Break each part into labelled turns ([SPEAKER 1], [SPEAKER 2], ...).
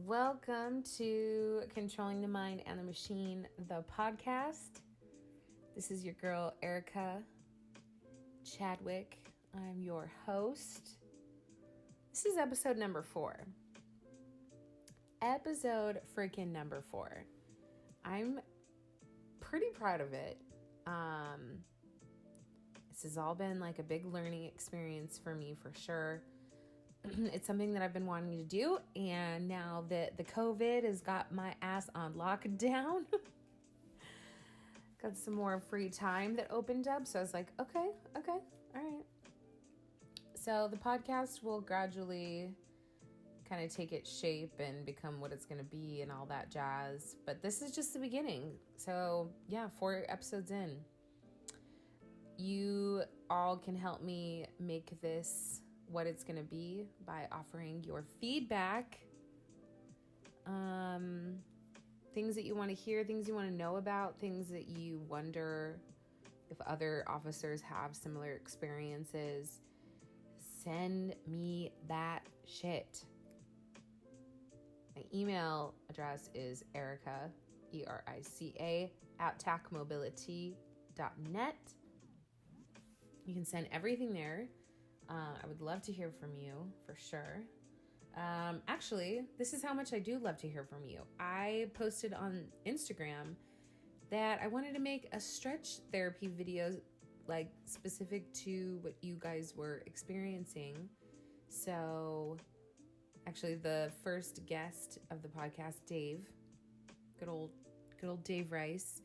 [SPEAKER 1] Welcome to Controlling the Mind and the Machine, the podcast. This is your girl, Erica Chadwick. I'm your host. This is episode number 4. Episode freaking number 4. I'm pretty proud of it. This has all been like a big learning experience for me for sure. It's something that I've been wanting to do, and now that the COVID has got my ass on lockdown, got some more free time that opened up, so I was like, okay, all right. So the podcast will gradually kind of take its shape and become what it's going to be and all that jazz, but this is just the beginning. So yeah, 4 episodes in. You all can help me make this what it's going to be by offering your feedback, things that you want to hear, things you want to know about, things that you wonder if other officers have similar experiences. Send me that shit. My email address is Erica, ERICA, @tacmobility.net. You can send everything there. I would love to hear from you for sure. Actually, this is how much I do love to hear from you. I posted on Instagram that I wanted to make a stretch therapy video, like specific to what you guys were experiencing. So actually the first guest of the podcast, Dave, good old Dave Rice,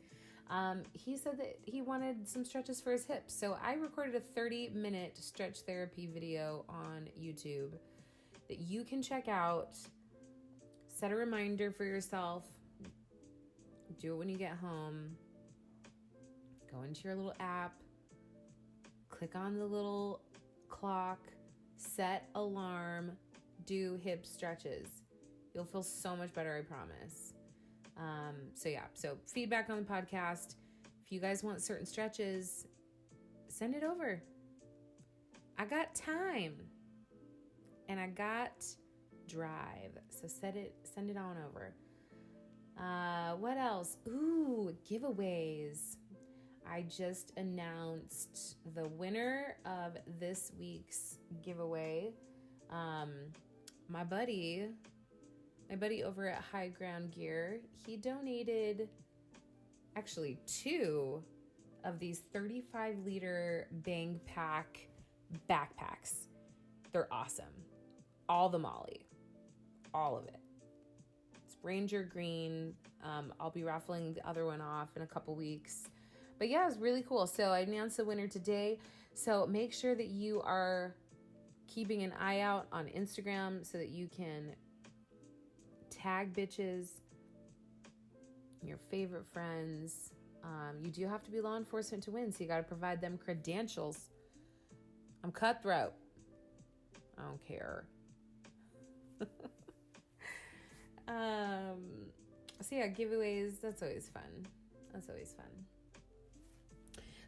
[SPEAKER 1] he said that he wanted some stretches for his hips. So I recorded a 30-minute stretch therapy video on YouTube that you can check out. Set a reminder for yourself. Do it when you get home. Go into your little app. Click on the little clock. Set alarm. Do hip stretches. You'll feel so much better, I promise. So feedback on the podcast. If you guys want certain stretches, send it over. I got time and I got drive. So send it on over. What else? Ooh, giveaways. I just announced the winner of this week's giveaway. My buddy over at High Ground Gear, he donated actually 2 of these 35-liter Bang Pack backpacks. They're awesome. All the Molly. All of it. It's Ranger Green. I'll be raffling the other one off in a couple weeks. But yeah, it's really cool. So I announced the winner today. So make sure that you are keeping an eye out on Instagram so that you can tag bitches, your favorite friends. You do have to be law enforcement to win, so you got to provide them credentials. I'm cutthroat. I don't care. So yeah, giveaways, that's always fun.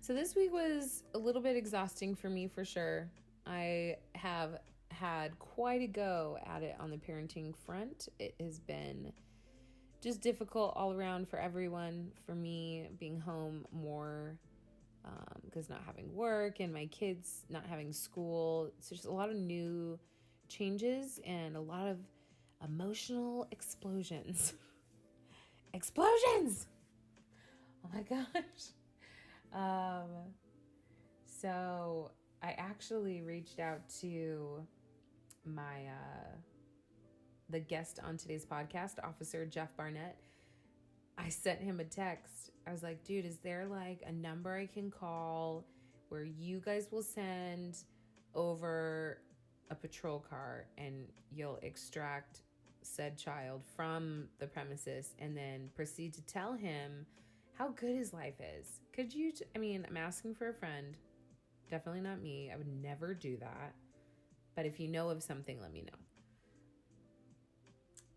[SPEAKER 1] So this week was a little bit exhausting for me for sure. I have had quite a go at it on the parenting front. It has been just difficult all around for everyone. For me, being home more because not having work and my kids not having school. So just a lot of new changes and a lot of emotional explosions. Explosions! Oh my gosh. So I actually reached out to my the guest on today's podcast, Officer Jeff Barnett. I sent him a text. I was like, dude, is there like a number I can call where you guys will send over a patrol car and you'll extract said child from the premises and then proceed to tell him how good his life is? Could you, I'm asking for a friend. Definitely not me. I would never do that. But if you know of something, let me know.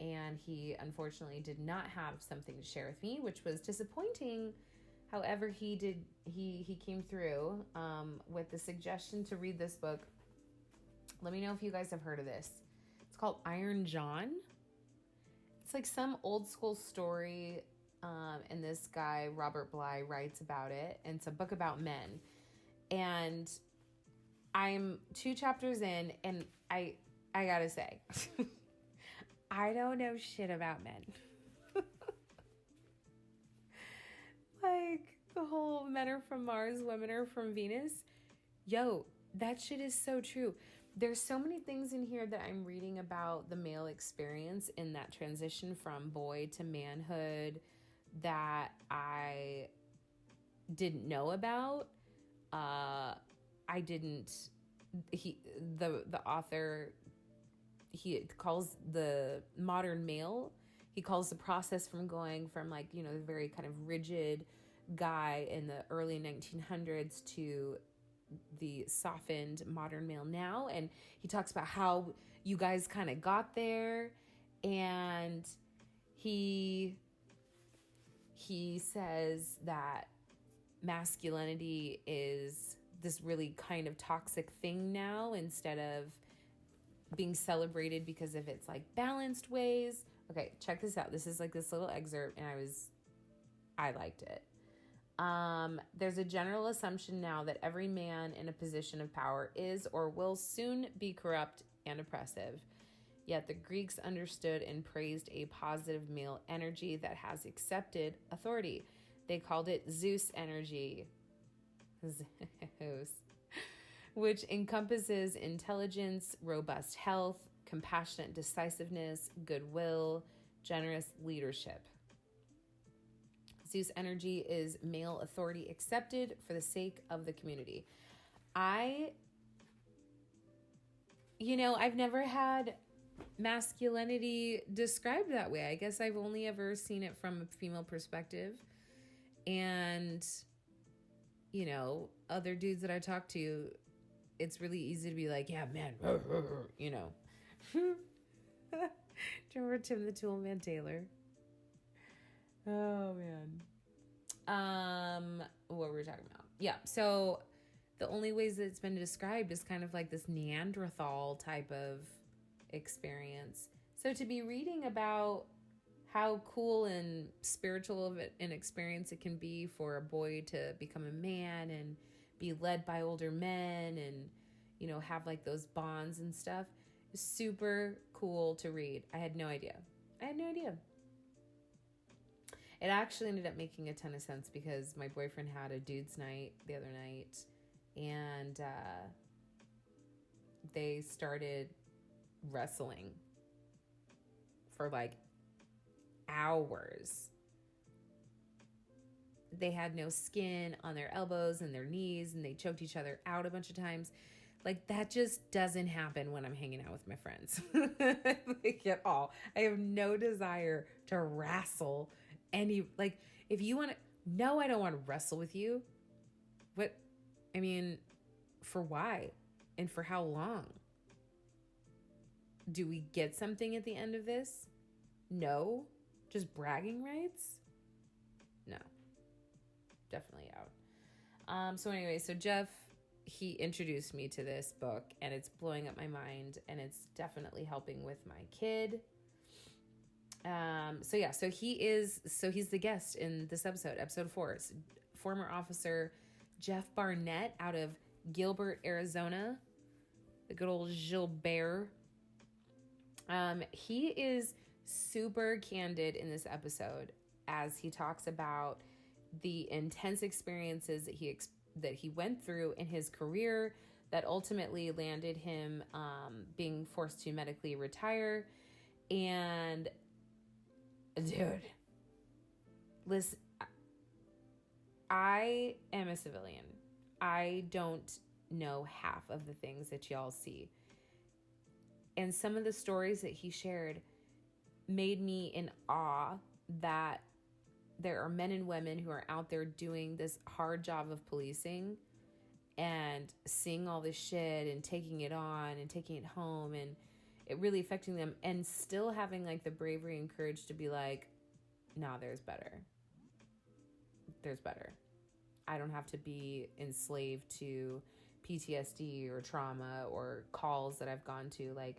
[SPEAKER 1] And he unfortunately did not have something to share with me, which was disappointing. However, he came through with the suggestion to read this book. Let me know if you guys have heard of this. It's called Iron John. It's like some old school story, and this guy, Robert Bly, writes about it. And it's a book about men. And I'm 2 chapters in, and I gotta say, I don't know shit about men. Like, the whole men are from Mars, women are from Venus. Yo, that shit is so true. There's so many things in here that I'm reading about the male experience in that transition from boy to manhood that I didn't know about. The author, he calls the modern male, he calls the process from going from like, you know, the very kind of rigid guy in the early 1900s to the softened modern male now. And he talks about how you guys kind of got there. And he says that masculinity is this really kind of toxic thing now, instead of being celebrated because of its like balanced ways. Okay, check this out. This is like this little excerpt, and I liked it. There's a general assumption now that every man in a position of power is or will soon be corrupt and oppressive. Yet the Greeks understood and praised a positive male energy that has accepted authority. They called it Zeus energy. Zeus. Which encompasses intelligence, robust health, compassionate decisiveness, goodwill, generous leadership. Zeus energy is male authority accepted for the sake of the community. I've never had masculinity described that way. I guess I've only ever seen it from a female perspective. And, you know, other dudes that I talk to, it's really easy to be like, yeah, man, you know. Do you remember Tim the Toolman Taylor? Oh, man. What were we talking about? Yeah, so the only ways that it's been described is kind of like this Neanderthal type of experience. So to be reading about how cool and spiritual of an experience it can be for a boy to become a man and be led by older men and, you know, have like those bonds and stuff is super cool to read. I had no idea. It actually ended up making a ton of sense because my boyfriend had a dude's night the other night, and they started wrestling for like hours. They had no skin on their elbows and their knees, and they choked each other out a bunch of times. Like, that just doesn't happen when I'm hanging out with my friends. Like, at all. I have no desire to wrestle any, like, if you want to, no, I don't want to wrestle with you. What, I mean, for why? And for how long? Do we get something at the end of this? No. Just bragging rights? No. Definitely out. So anyway, so Jeff, he introduced me to this book, and it's blowing up my mind, and it's definitely helping with my kid. So he's the guest in this episode 4. It's former officer Jeff Barnett out of Gilbert, Arizona. The good old Gilbert. He is super candid in this episode as he talks about the intense experiences that he went through in his career that ultimately landed him being forced to medically retire. And dude, listen, I am a civilian. I don't know half of the things that y'all see. And some of the stories that he shared made me in awe that there are men and women who are out there doing this hard job of policing and seeing all this shit and taking it on and taking it home and it really affecting them, and still having like the bravery and courage to be like, nah, there's better. There's better. I don't have to be enslaved to PTSD or trauma or calls that I've gone to. Like,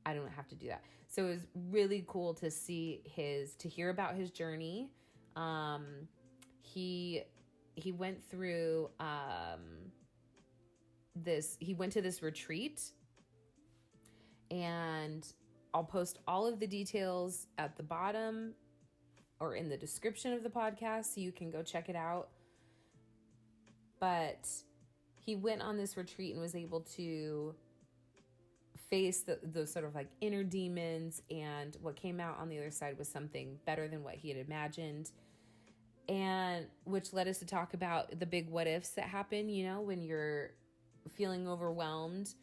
[SPEAKER 1] I don't have to do that. So it was really cool to hear about his journey. He went through, he went to this retreat, and I'll post all of the details at the bottom or in the description of the podcast so you can go check it out. But he went on this retreat and was able to face those sort of like inner demons, and what came out on the other side was something better than what he had imagined. And which led us to talk about the big what ifs that happen, when you're feeling overwhelmed.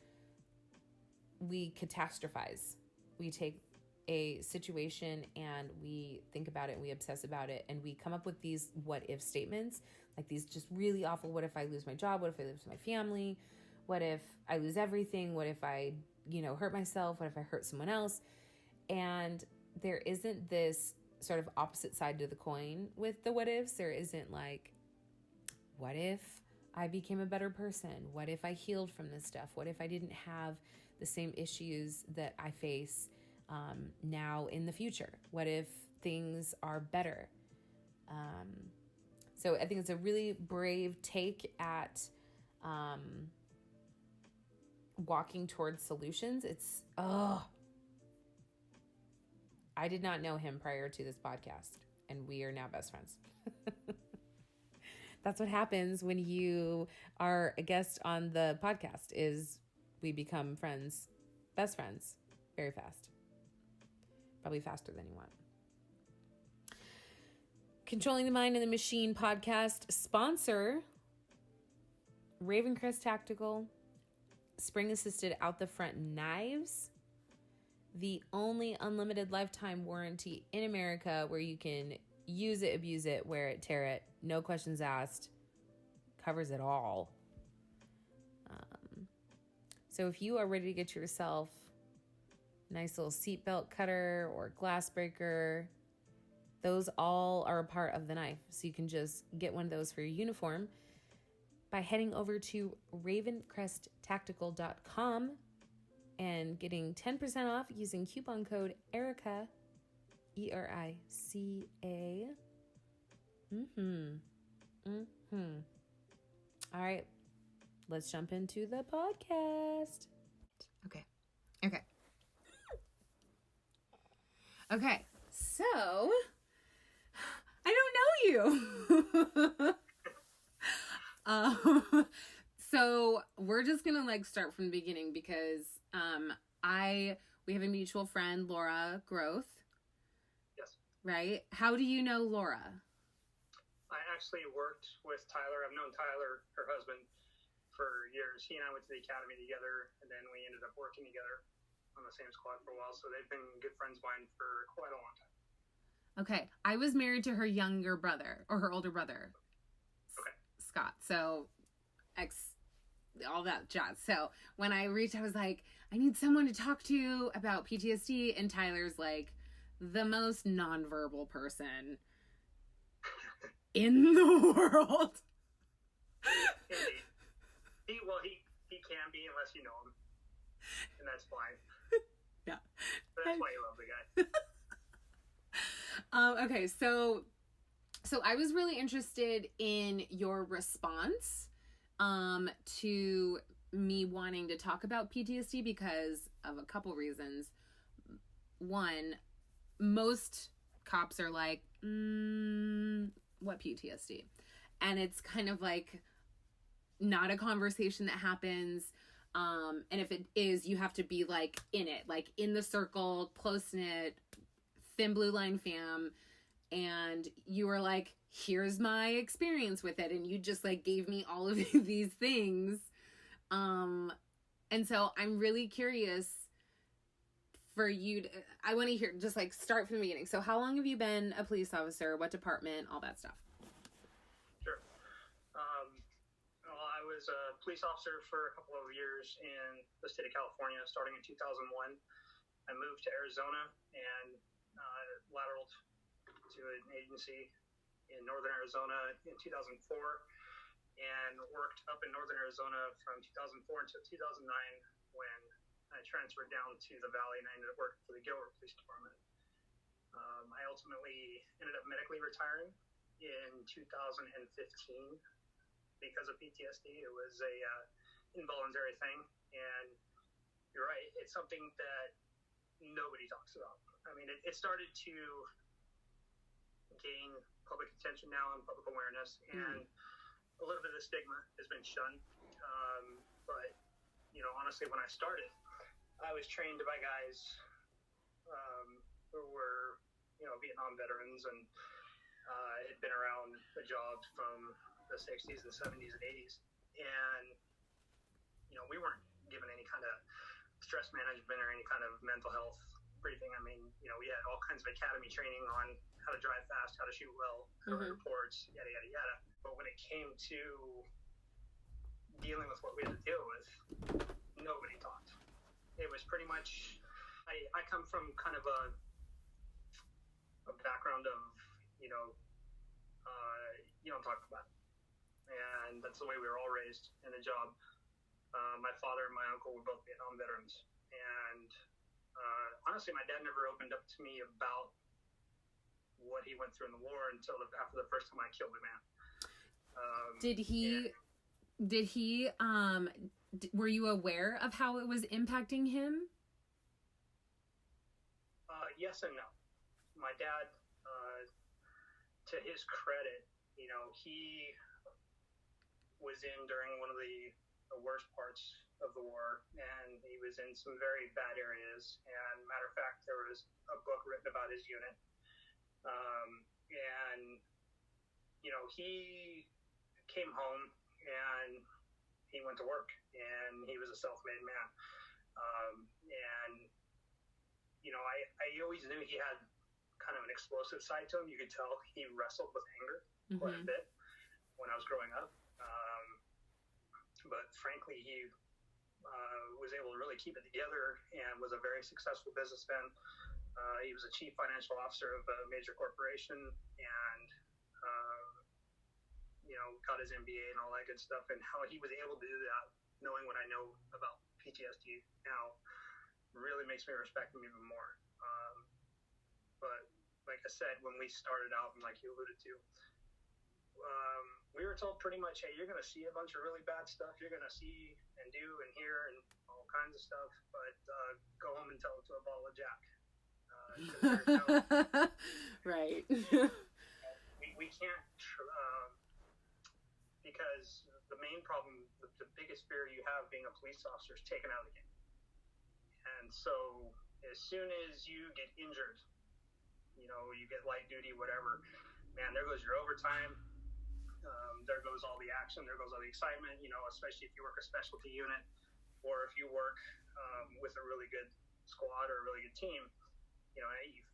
[SPEAKER 1] We catastrophize. We take a situation and we think about it and we obsess about it, and we come up with these what if statements, like these just really awful, what if I lose my job? What if I lose my family? What if I lose everything? What if I, hurt myself? What if I hurt someone else? And there isn't this sort of opposite side to the coin with the what ifs. There isn't like, what if I became a better person? What if I healed from this stuff? What if I didn't have the same issues that I face now in the future? What if things are better? So I think it's a really brave take at walking towards solutions. I did not know him prior to this podcast, and we are now best friends. That's what happens when you are a guest on the podcast, is we become friends, best friends, very fast. Probably faster than you want. Controlling the Mind and the Machine podcast sponsor, Ravencrest Tactical, spring-assisted out-the-front knives, the only unlimited lifetime warranty in America where you can use it, abuse it, wear it, tear it, no questions asked, covers it all. So if you are ready to get yourself a nice little seatbelt cutter or glass breaker, those all are a part of the knife. So you can just get one of those for your uniform by heading over to ravencresttactical.com and getting 10% off using coupon code ERICA, ERICA. All right, let's jump into the podcast. Okay, so I don't know you. So we're just gonna start from the beginning because we have a mutual friend, Laura Groth.
[SPEAKER 2] Yes.
[SPEAKER 1] Right? How do you know Laura?
[SPEAKER 2] I actually worked with Tyler. I've known Tyler, her husband, for years. He and I went to the academy together, and then we ended up working together on the same squad for a while. So they've been good friends of mine for quite a long time.
[SPEAKER 1] Okay. I was married to her younger brother, or her older brother.
[SPEAKER 2] Okay.
[SPEAKER 1] Scott. So, all that jazz. So when I reached, I was like, I need someone to talk to about PTSD. And Tyler's like the most nonverbal person in the world.
[SPEAKER 2] Indeed. He can be unless you know him. And that's fine.
[SPEAKER 1] Yeah.
[SPEAKER 2] But that's why you love the guy.
[SPEAKER 1] Okay, so I was really interested in your response to me wanting to talk about PTSD because of a couple reasons. One, most cops are like, what PTSD? And it's kind of like not a conversation that happens. And if it is, you have to be in it, in the circle, close knit, thin blue line fam. And you were like, here's my experience with it. And you just gave me all of these things. And so I'm really curious for you I want to hear, just start from the beginning. So how long have you been a police officer? What department? All that stuff.
[SPEAKER 2] Sure. Well, I was a police officer for a couple of years in the state of California, starting in 2001. I moved to Arizona and lateraled to an agency in northern Arizona in 2004 and worked up in northern Arizona from 2004 until 2009 when I transferred down to the Valley, and I ended up working for the Gilbert Police Department. I ultimately ended up medically retiring in 2015 because of PTSD. It was a involuntary thing, and you're right, it's something that nobody talks about. I mean, it started to gain public attention now and public awareness, and a little bit of the stigma has been shunned. But, honestly, when I started, I was trained by guys who were, Vietnam veterans and had been around the jobs from the 60s, the 70s, and 80s. And, we weren't given any kind of stress management or any kind of mental health briefing. I mean, we had all kinds of academy training on how to drive fast, how to shoot well, how to write reports, yada, yada, yada. But when it came to dealing with what we had to deal with, nobody talked. It was pretty much, I come from kind of a background of, you don't talk about it. And that's the way we were all raised in the job. My father and my uncle were both Vietnam veterans. And honestly, my dad never opened up to me about what he went through in the war until after the first time I killed a man.
[SPEAKER 1] Were you aware of how it was impacting him?
[SPEAKER 2] Yes and no. My dad, to his credit, he was in during one of the worst parts of the war, and he was in some very bad areas. And matter of fact, there was a book written about his unit. And, he came home and he went to work, and he was a self-made man. I always knew he had kind of an explosive side to him. You could tell he wrestled with anger quite a bit when I was growing up. But frankly, he was able to really keep it together and was a very successful businessman. He was a chief financial officer of a major corporation, and got his MBA and all that good stuff. And how he was able to do that, knowing what I know about PTSD now, really makes me respect him even more. But like I said, when we started out, and like you alluded to, we were told pretty much, hey, you're going to see a bunch of really bad stuff. You're going to see and do and hear and all kinds of stuff, but go home and tell it to a bottle of Jack.
[SPEAKER 1] Right.
[SPEAKER 2] we can't, because the main problem, the biggest fear you have being a police officer is taken out of the game. And so as soon as you get injured, you get light duty, whatever, man, there goes your overtime. There goes all the action. There goes all the excitement, especially if you work a specialty unit or if you work with a really good squad or a really good team, you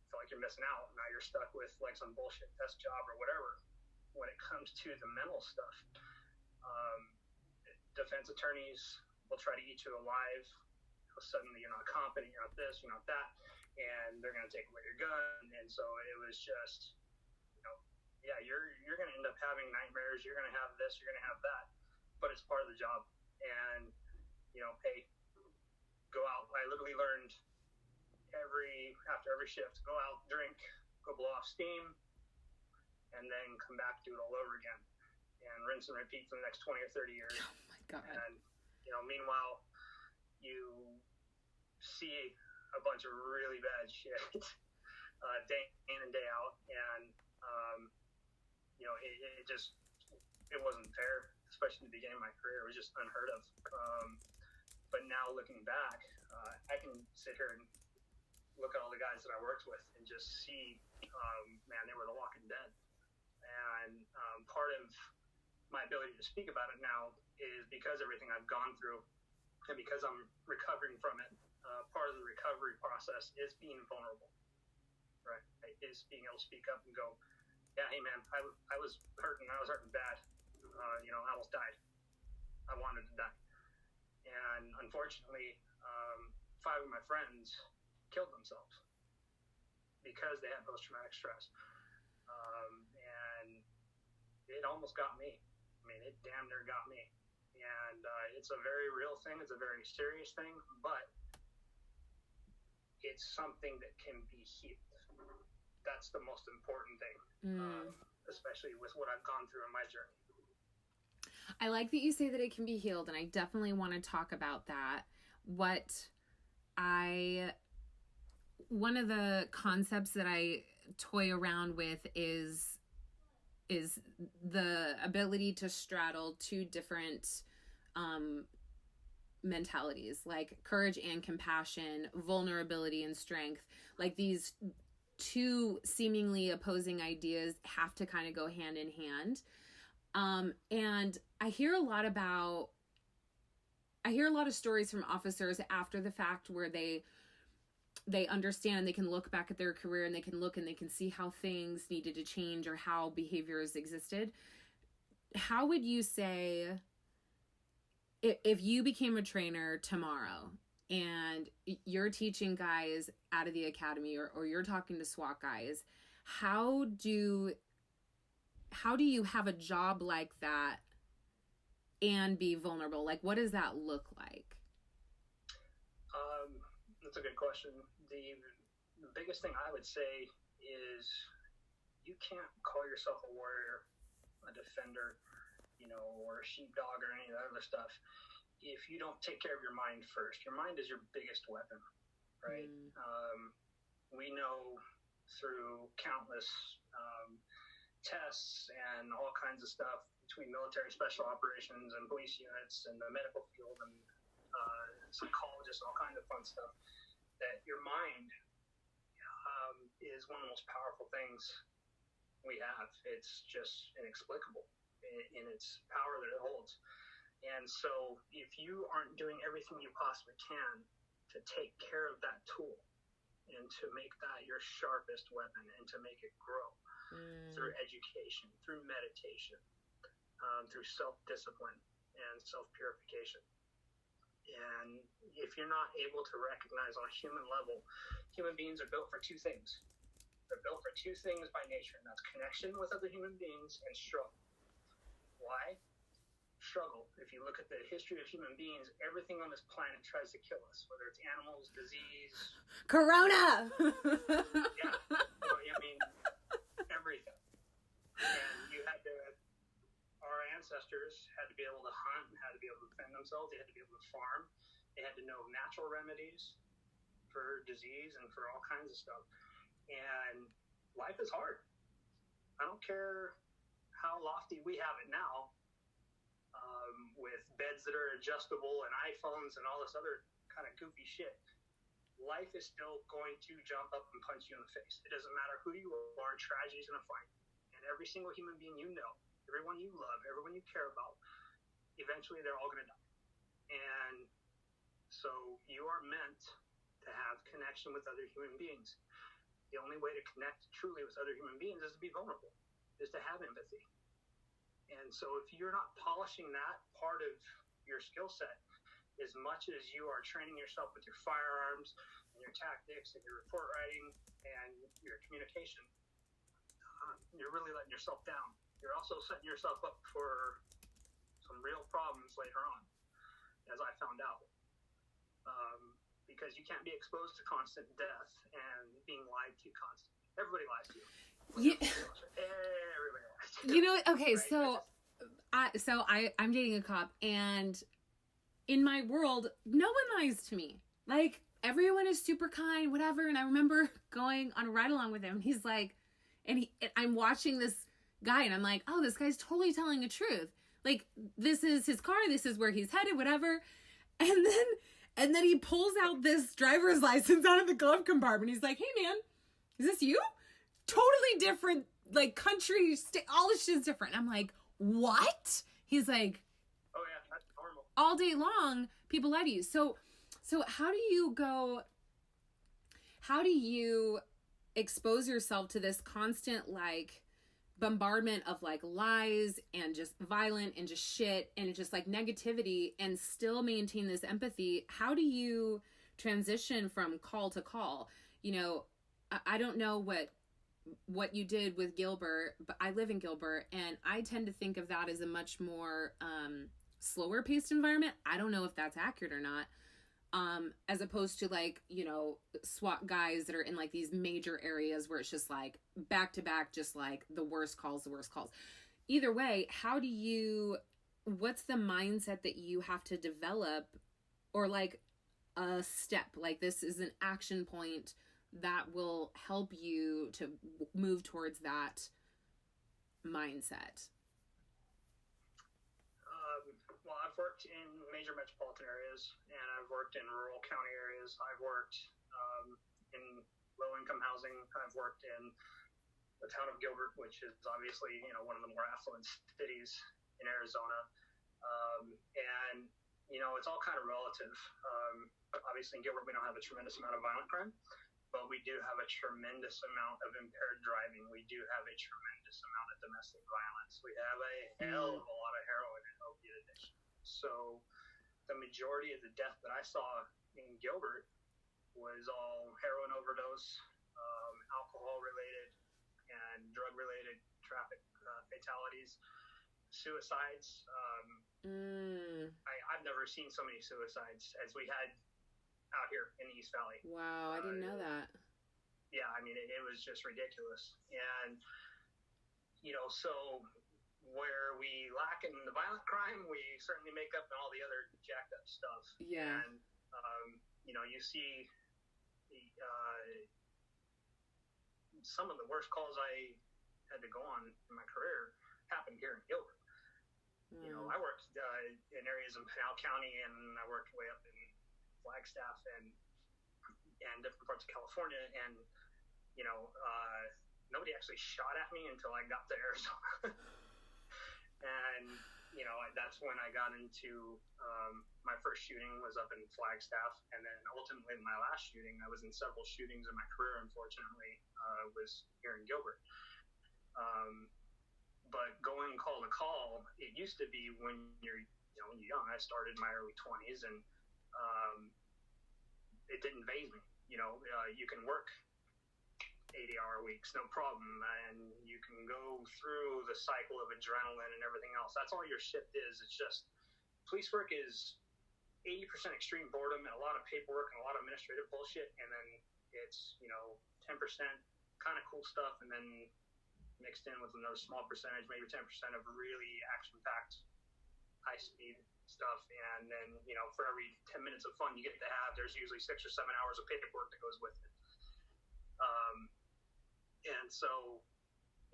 [SPEAKER 2] feel like you're missing out. Now you're stuck with like some bullshit desk job or whatever. When it comes to the mental stuff, defense attorneys will try to eat you alive. Suddenly you're not competent, you're not this, you're not that, and they're going to take away your gun. And so it was just, you're going to end up having nightmares, you're going to have this, you're going to have that, but it's part of the job. And hey, go out. I literally learned after every shift, go out, drink, go blow off steam, and then come back, do it all over again, and rinse and repeat for the next 20 or 30 years.
[SPEAKER 1] Oh my God.
[SPEAKER 2] And meanwhile, you see a bunch of really bad shit day in and day out, and it wasn't fair, especially in the beginning of my career. It was just unheard of. But now looking back, I can sit here and look at all the guys that I worked with and just see, man, they were the walking dead. And part of my ability to speak about it now is because everything I've gone through, and because I'm recovering from it. Part of the recovery process is being vulnerable, right? Is being able to speak up and go, yeah, hey man, I was hurting bad. I almost died. I wanted to die. And unfortunately, 5 of my friends killed themselves because they had post-traumatic stress. And it almost got me. I mean, it damn near got me. And it's a very real thing. It's a very serious thing. But it's something that can be healed. That's the most important thing, especially with what I've gone through in my journey.
[SPEAKER 1] I like that you say that it can be healed, and I definitely want to talk about that. One of the concepts that I toy around with is the ability to straddle two different mentalities, like courage and compassion, vulnerability and strength. Like these two seemingly opposing ideas have to kind of go hand in hand. And I hear a lot of stories from officers after the fact where they understand, they can look back at their career and they can look and they can see how things needed to change or how behaviors existed. How would you say, if you became a trainer tomorrow and you're teaching guys out of the academy or you're talking to SWAT guys, how do you have a job like that and be vulnerable? Like, what does that look like?
[SPEAKER 2] That's a good question. The biggest thing I would say is you can't call yourself a warrior, a defender, or a sheepdog or any of that other stuff if you don't take care of your mind first. Your mind is your biggest weapon, right? We know through countless tests and all kinds of stuff between military special operations and police units and the medical field and psychologists, all kinds of fun stuff, that your mind is one of the most powerful things we have. It's just inexplicable in its power that it holds. And so if you aren't doing everything you possibly can to take care of that tool and to make that your sharpest weapon and to make it grow through education, through meditation, through self-discipline and self-purification. And if you're not able to recognize on a human level, human beings are built for two things. They're built for two things by nature, and that's connection with other human beings and struggle. Why? Struggle. If you look at the history of human beings, everything on this planet tries to kill us, whether it's animals, disease,
[SPEAKER 1] Corona.
[SPEAKER 2] Yeah, I mean, everything. And our ancestors had to be able to hunt, had to be able to defend themselves, they had to be able to farm, they had to know natural remedies for disease and for all kinds of stuff. And life is hard. I don't care how lofty we have it now, with beds that are adjustable and iPhones and all this other kind of goofy shit. Life is still going to jump up and punch you in the face. It doesn't matter who you are, tragedy is going to find you. And every single human being you know, everyone you love, everyone you care about, eventually they're all going to die. And so you are meant to have connection with other human beings. The only way to connect truly with other human beings is to be vulnerable, is to have empathy. And so if you're not polishing that part of your skill set as much as you are training yourself with your firearms and your tactics and your report writing and your communication, you're really letting yourself down. You're also setting yourself up for some real problems later on, as I found out. Because you can't be exposed to constant death and being lied to constantly. Everybody lies to you. Everybody lies to you.
[SPEAKER 1] Okay, right? So I'm dating a cop, and in my world, no one lies to me. Like, everyone is super kind, whatever. And I remember going on a ride along with him. He's like, I'm watching this guy, and I'm like, oh, this guy's totally telling the truth. Like, this is his car, this is where he's headed, whatever. And then he pulls out this driver's license out of the glove compartment. He's like, hey man, is this you? Totally different, like, country, all this shit's different. I'm like, what? He's like,
[SPEAKER 2] oh yeah, that's normal.
[SPEAKER 1] All day long, people lie to you. So how do you expose yourself to this constant, like, bombardment of, like, lies and just violent and just shit and just, like, negativity and still maintain this empathy? How do you transition from call to call? I don't know what you did with Gilbert, but I live in Gilbert, and I tend to think of that as a much more slower paced environment. I don't know if that's accurate or not. as opposed to like, you know, SWAT guys that are in like these major areas where it's just like back to back, just like the worst calls. Either way, what's the mindset that you have to develop, or like a step, like this is an action point that will help you to move towards that mindset?
[SPEAKER 2] Well, I've worked in major metropolitan areas, and I've worked in rural county areas. I've worked in low-income housing. I've worked in the town of Gilbert, which is obviously, you know, one of the more affluent cities in Arizona. And, you know, it's all kind of relative. Obviously, in Gilbert, we don't have a tremendous amount of violent crime, but we do have a tremendous amount of impaired driving. We do have a tremendous amount of domestic violence. We have a hell of a lot of heroin and opiate addiction. So the majority of the death that I saw in Gilbert was all heroin overdose, alcohol-related, and drug-related traffic fatalities, suicides. I've never seen so many suicides as we had out here in the East Valley.
[SPEAKER 1] Wow, I didn't know that.
[SPEAKER 2] Yeah, I mean, it was just ridiculous. And, you know, so where we lack in the violent crime, we certainly make up in all the other jacked up stuff.
[SPEAKER 1] Yeah.
[SPEAKER 2] And, you know, you see some of the worst calls I had to go on in my career happened here in Gilbert. You know, I worked in areas in Pinal County, and I worked way up in Flagstaff and different parts of California, and, you know, nobody actually shot at me until I got to Arizona. And, you know, that's when I got into my first shooting was up in Flagstaff, and then ultimately my last shooting, I was in several shootings in my career, unfortunately, was here in Gilbert. But going call to call, it used to be when you're young. I started in my early 20s, and it didn't faze me. You know, you can work 80-hour weeks, no problem, and you can go through the cycle of adrenaline and everything else. That's all your shift is. It's just police work is 80% extreme boredom and a lot of paperwork and a lot of administrative bullshit, and then it's, you know, 10% kind of cool stuff, and then mixed in with another small percentage, maybe 10% of really action-packed, high-speed stuff. And then, you know, for every 10 minutes of fun you get to have, there's usually 6 or 7 hours of paperwork that goes with it. And so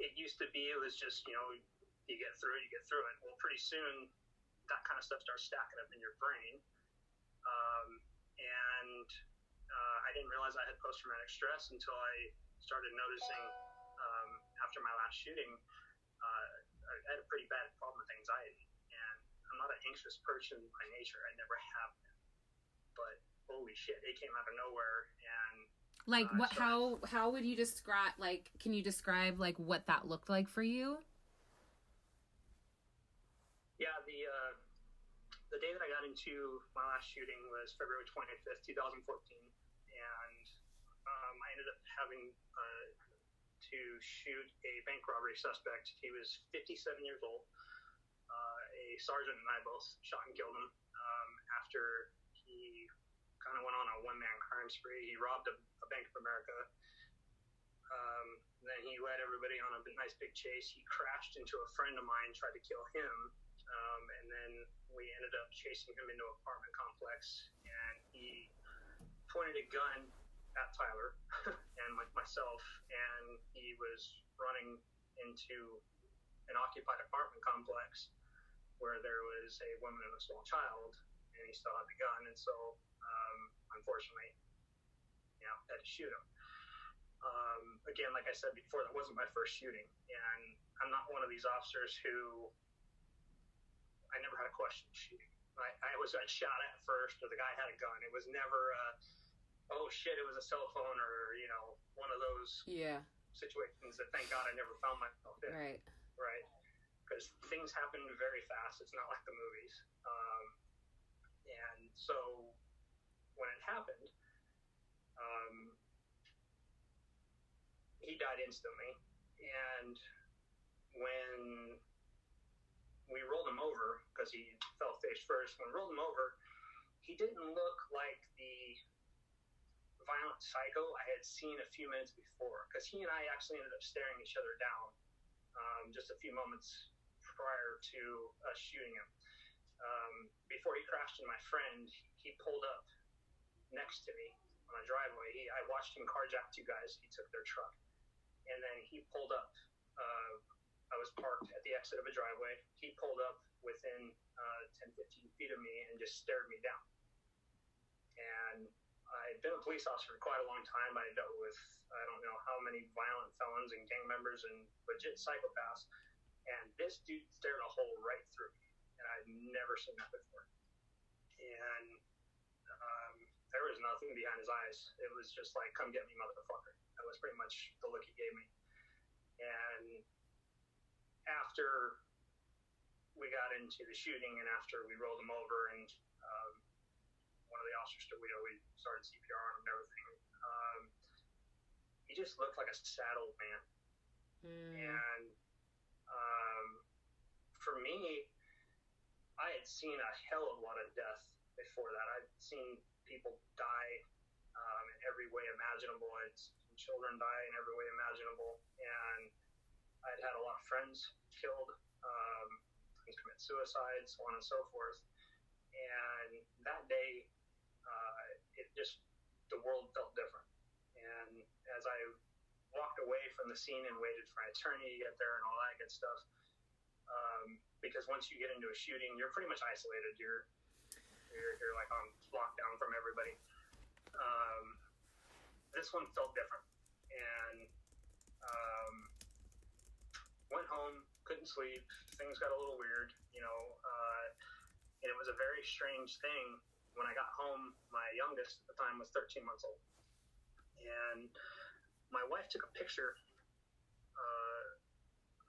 [SPEAKER 2] it used to be, it was just, you know, you get through it. Well, pretty soon that kind of stuff starts stacking up in your brain. And I didn't realize I had post-traumatic stress until I started noticing after my last shooting, I had a pretty bad problem with anxiety. And I'm not an anxious person by nature. I never have been. But holy shit, it came out of nowhere. And
[SPEAKER 1] like what? How would you describe? Like, can you describe like what that looked like for you?
[SPEAKER 2] Yeah, the day that I got into my last shooting was February 25th, 2014, and I ended up having to shoot a bank robbery suspect. He was 57 years old. A sergeant and I both shot and killed him after he kind of went on a one-man crime spree. He robbed a Bank of America. Then he led everybody on a nice big chase. He crashed into a friend of mine, tried to kill him, and then we ended up chasing him into an apartment complex, and he pointed a gun at Tyler and myself, and he was running into an occupied apartment complex where there was a woman and a small child, and he still had the gun, and so unfortunately, you know, had to shoot him. Again, like I said before, that wasn't my first shooting, and I'm not one of these officers who, I never had a question shooting. I got shot at first, or the guy had a gun. It was never oh shit, it was a cell phone, or, you know, one of those situations that thank God I never found myself in. Right. Because things happen very fast. It's not like the movies. And so when it happened, he died instantly. And when we rolled him over, because he fell face first, when we rolled him over, he didn't look like the violent psycho I had seen a few minutes before, because he and I actually ended up staring each other down just a few moments prior to us shooting him. Before he crashed into my friend, he pulled up next to me on a driveway. I watched him carjack two guys. He took their truck, and then he pulled up. I was parked at the exit of a driveway. He pulled up within 10, 15 feet of me and just stared me down. And I'd been a police officer for quite a long time. I dealt with, I don't know how many violent felons and gang members and legit psychopaths. And this dude stared a hole right through me. And I'd never seen that before. And there was nothing behind his eyes. It was just like, come get me, motherfucker. That was pretty much the look he gave me. And after we got into the shooting and after we rolled him over and one of the officers, we started CPR on him and everything, he just looked like a sad old man. And for me, I had seen a hell of a lot of death before that. I'd seen people die in every way imaginable. I'd seen children die in every way imaginable. And I'd had a lot of friends killed, friends commit suicide, so on and so forth. And that day, the world felt different. And as I walked away from the scene and waited for my attorney to get there and all that good stuff, because once you get into a shooting, you're pretty much isolated. You're like on lockdown from everybody. This one felt different, and went home, couldn't sleep. Things got a little weird, and it was a very strange thing. When I got home, my youngest at the time was 13 months old, and my wife took a picture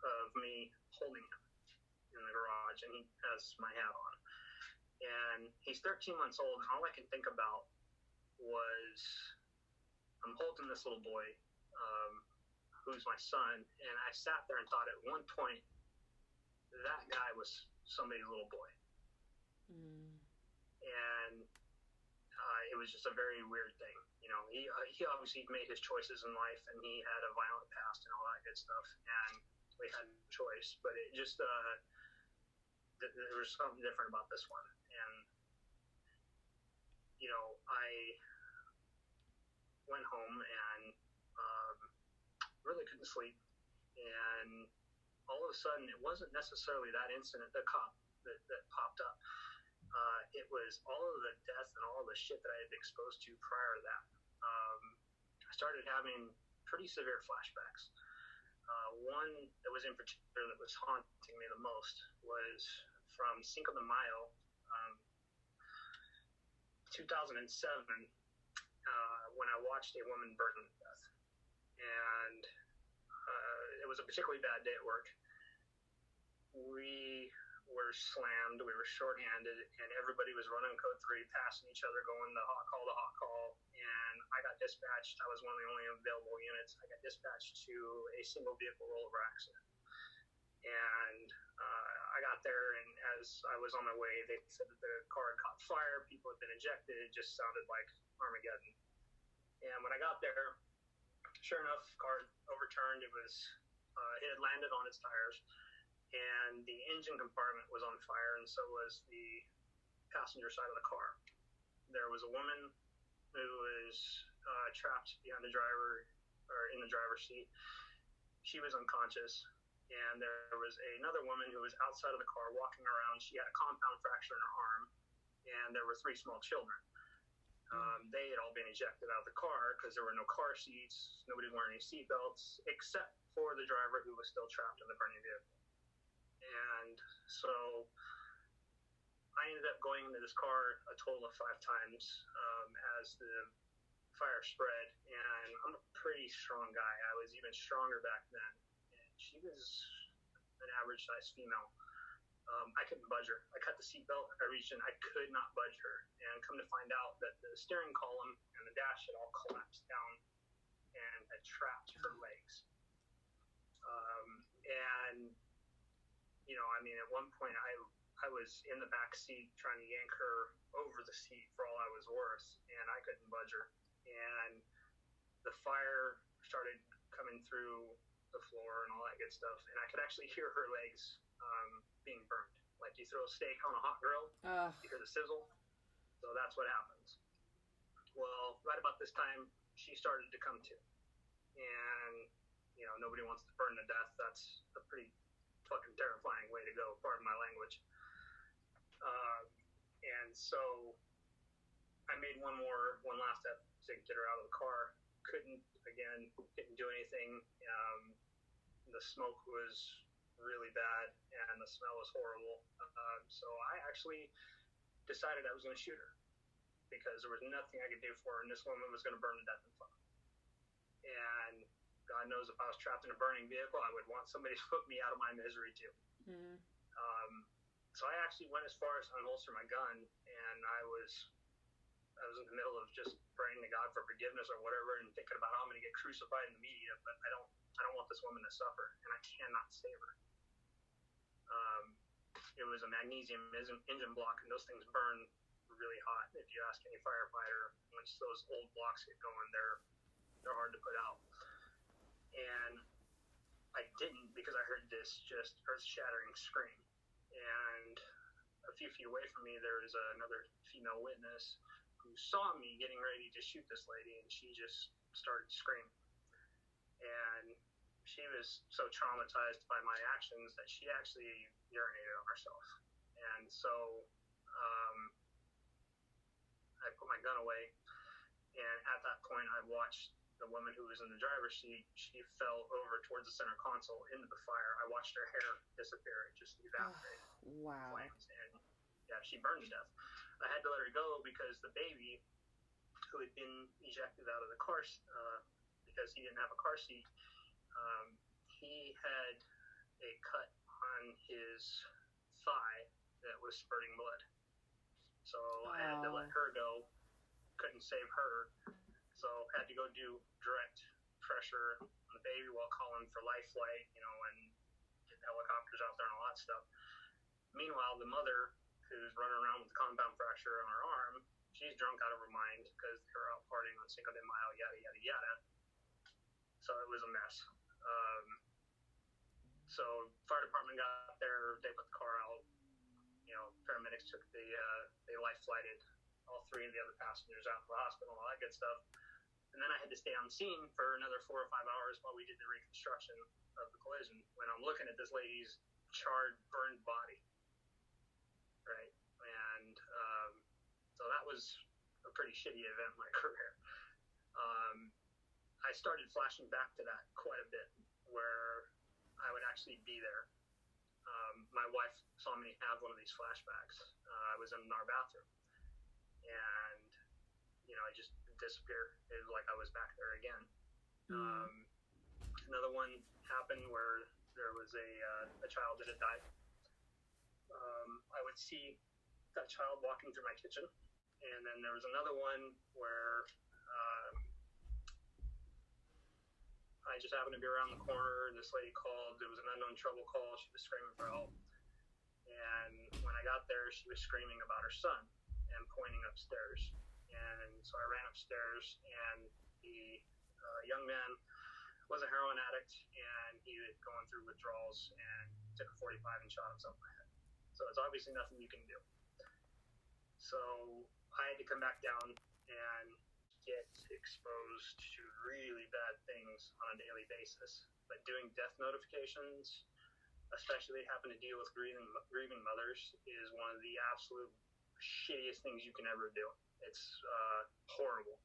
[SPEAKER 2] of me holding him in the garage, and he has my hat on. And he's 13 months old, and all I can think about was I'm holding this little boy, who's my son, and I sat there and thought at one point that guy was somebody's little boy. And it was just a very weird thing. He obviously made his choices in life, and he had a violent past and all that good stuff, and we had no choice. But it just there was something different about this one. And I went home and really couldn't sleep, and all of a sudden it wasn't necessarily that incident, the cop that popped up. It was all of the death and all of the shit that I had been exposed to prior to that. I started having pretty severe flashbacks. One that was in particular that was haunting me the most was from Cinco de Mayo, 2007, when I watched a woman burn to death. And it was a particularly bad day at work. We were slammed, we were shorthanded, and everybody was running code 3, passing each other, going to hot call, and I got dispatched. I was one of the only available units. I got dispatched to a single vehicle rollover accident. And I got there, and as I was on my way, they said that the car had caught fire, people had been ejected. It just sounded like Armageddon. And when I got there, sure enough, car overturned. It had landed on its tires, and the engine compartment was on fire, and so was the passenger side of the car. There was a woman who was trapped behind the driver, or in the driver's seat. She was unconscious, and there was another woman who was outside of the car walking around. She had a compound fracture in her arm, and there were 3 small children. They had all been ejected out of the car because there were no car seats. Nobody was wearing any seat belts, except for the driver who was still trapped in the burning vehicle. And so I ended up going into this car a total of 5 times as the fire spread. And I'm a pretty strong guy. I was even stronger back then. And she was an average sized female. I couldn't budge her. I cut the seatbelt, I reached in, I could not budge her. And come to find out that the steering column and the dash had all collapsed down and had trapped her legs. And at one point I I was in the back seat trying to yank her over the seat for all I was worth, and I couldn't budge her. And the fire started coming through the floor and all that good stuff, and I could actually hear her legs being burned. Like you throw a steak on a hot grill, you hear the sizzle. So that's what happens. Well, right about this time, she started to come to. And, nobody wants to burn to death. That's a pretty fucking terrifying way to go, pardon my language. And so I made one last effort to get her out of the car. Didn't do anything. The smoke was really bad and the smell was horrible. So I actually decided I was going to shoot her because there was nothing I could do for her, and this woman was going to burn to death in front of me. And God knows if I was trapped in a burning vehicle, I would want somebody to put me out of my misery too. Mm-hmm. So I actually went as far as to unholster my gun, and I was in the middle of just praying to God for forgiveness or whatever, and thinking about how I'm going to get crucified in the media, but I don't want this woman to suffer, and I cannot save her. It was a magnesium engine block, and those things burn really hot. If you ask any firefighter, once those old blocks get going, they're hard to put out. And I didn't, because I heard this just earth-shattering scream. And a few feet away from me, there was another female witness who saw me getting ready to shoot this lady, and she just started screaming. And she was so traumatized by my actions that she actually urinated on herself. And so I put my gun away, and at that point I watched the woman who was in the driver's seat. She fell over towards the center console into the fire. I watched her hair disappear. It just evaporated.
[SPEAKER 1] Wow.
[SPEAKER 2] Flames. And yeah, she burned to death. I had to let her go because the baby, who had been ejected out of the car because he didn't have a car seat, he had a cut on his thigh that was spurting blood. So I had to let her go. Couldn't save her. So had to go do direct pressure on the baby while calling for life flight, and get helicopters out there and all that stuff. Meanwhile, the mother, who's running around with a compound fracture on her arm, she's drunk out of her mind because they were out partying on Cinco de Mayo, yada, yada, yada. So it was a mess. So fire department got there, they put the car out, paramedics took they life flighted all three of the other passengers out to the hospital, all that good stuff. And then I had to stay on scene for another 4 or 5 hours while we did the reconstruction of the collision, when I'm looking at this lady's charred, burned body. Right? And so that was a pretty shitty event in my career. I started flashing back to that quite a bit, where I would actually be there. My wife saw me have one of these flashbacks. I was in our bathroom, and I just disappeared. It was like I was back there again. Another one happened where there was a child that had died. I would see that child walking through my kitchen, and then there was another one where I just happened to be around the corner. This lady called. It was an unknown trouble call. She was screaming for help. And when I got there, she was screaming about her son and pointing upstairs. And so I ran upstairs, and the young man was a heroin addict, and he was going through withdrawals, and took a 45 and shot himself in the head. So it's obviously nothing you can do. So I had to come back down and get exposed to really bad things on a daily basis. But doing death notifications, especially having to deal with grieving mothers, is one of the absolute shittiest things you can ever do. It's horrible.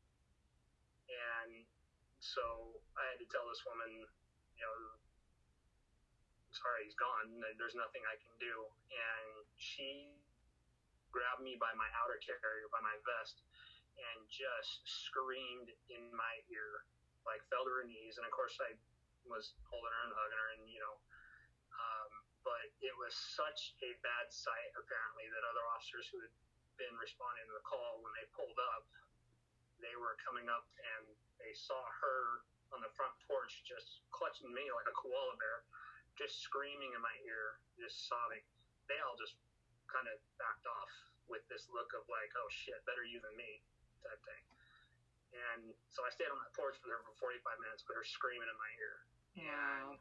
[SPEAKER 2] And so I had to tell this woman, sorry, he's gone. There's nothing I can do. And she grabbed me by my outer carrier, by my vest, and just screamed in my ear, like fell to her knees. And of course I was holding her and hugging her, and but it was such a bad sight, apparently, that other officers who had been responding to the call, when they pulled up, they were coming up and they saw her on the front porch just clutching me like a koala bear, just screaming in my ear, just sobbing. They all just kind of backed off with this look of like, oh shit, better you than me type thing. And so I stayed on that porch with her for 45 minutes with her screaming in my ear.
[SPEAKER 1] Wow.
[SPEAKER 2] And,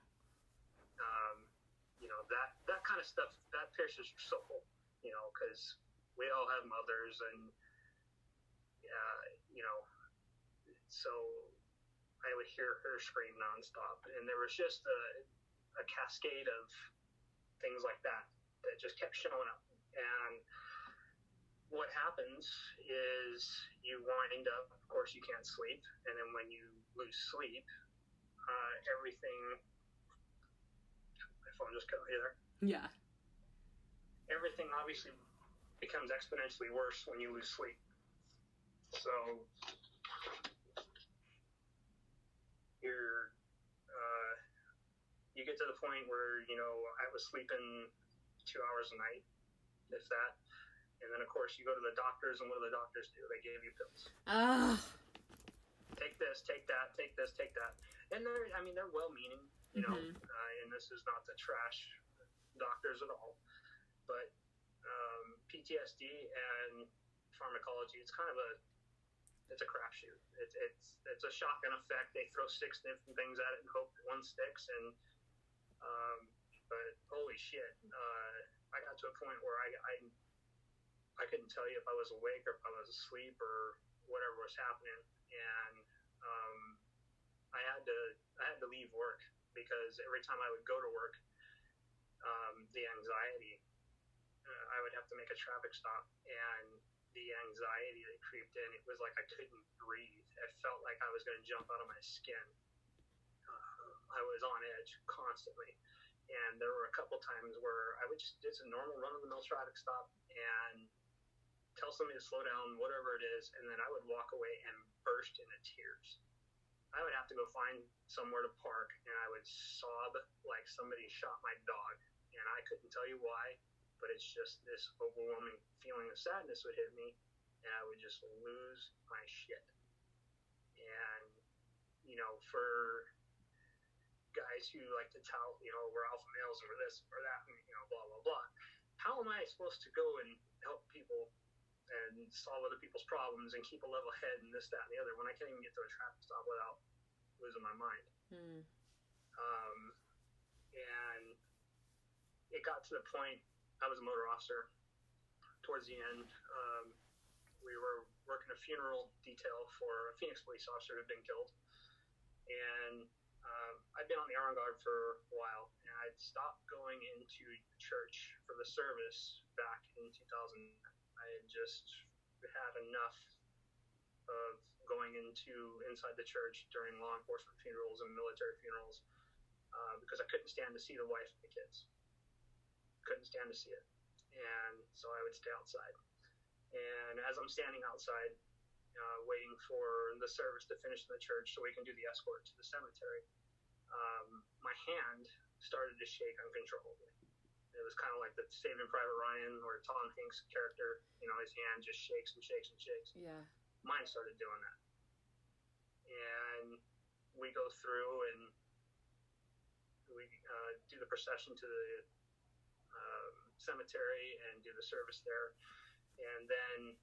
[SPEAKER 2] that kind of stuff, that pierces your soul, because we all have mothers and, so I would hear her scream nonstop. And there was just a cascade of things like that just kept showing up. And what happens is you wind up, of course, you can't sleep. And then when you lose sleep, everything, my phone just cut me there.
[SPEAKER 1] Yeah.
[SPEAKER 2] Everything obviously becomes exponentially worse when you lose sleep. So you get to the point where, I was sleeping 2 hours a night, if that. And then, of course, you go to the doctors, and what do the doctors do? They gave you pills. Take this, take that, take this, take that. And they're well-meaning, and this is not to trash doctors at all. But PTSD and pharmacology, it's kind of it's a crapshoot. It's a shotgun effect. They throw 6 different things at it and hope that one sticks. And but holy shit, I got to a point where I couldn't tell you if I was awake or if I was asleep or whatever was happening. And I had to leave work because every time I would go to work, the anxiety, I would have to make a traffic stop, and the anxiety that creeped in, it was like I couldn't breathe. It felt like I was going to jump out of my skin. I was on edge constantly. And there were a couple times where I would just do a normal run-of-the-mill traffic stop and tell somebody to slow down, whatever it is, and then I would walk away and burst into tears. I would have to go find somewhere to park, and I would sob like somebody shot my dog. And I couldn't tell you why, but it's just this overwhelming feeling of sadness would hit me, and I would just lose my shit. And, for guys who like to tell, we're alpha males and we're this or that, and, blah, blah, blah. How am I supposed to go and help people and solve other people's problems and keep a level head and this, that, and the other when I can't even get to a traffic stop without losing my mind? And it got to the point, I was a motor officer. Towards the end, we were working a funeral detail for a Phoenix police officer who had been killed. And I'd been on the Army Guard for a while, and I'd stopped going into church for the service back in 2000. I had just had enough of going inside the church during law enforcement funerals and military funerals because I couldn't stand to see the wife and the kids. Couldn't stand to see it. And so I would stay outside. And as I'm standing outside, waiting for the service to finish in the church so we can do the escort to the cemetery, my hand started to shake uncontrollably. It was kind of like the Saving Private Ryan or Tom Hanks character, his hand just shakes and shakes and shakes.
[SPEAKER 1] Yeah.
[SPEAKER 2] Mine started doing that. And we go through and we do the procession to the cemetery and do the service there. And then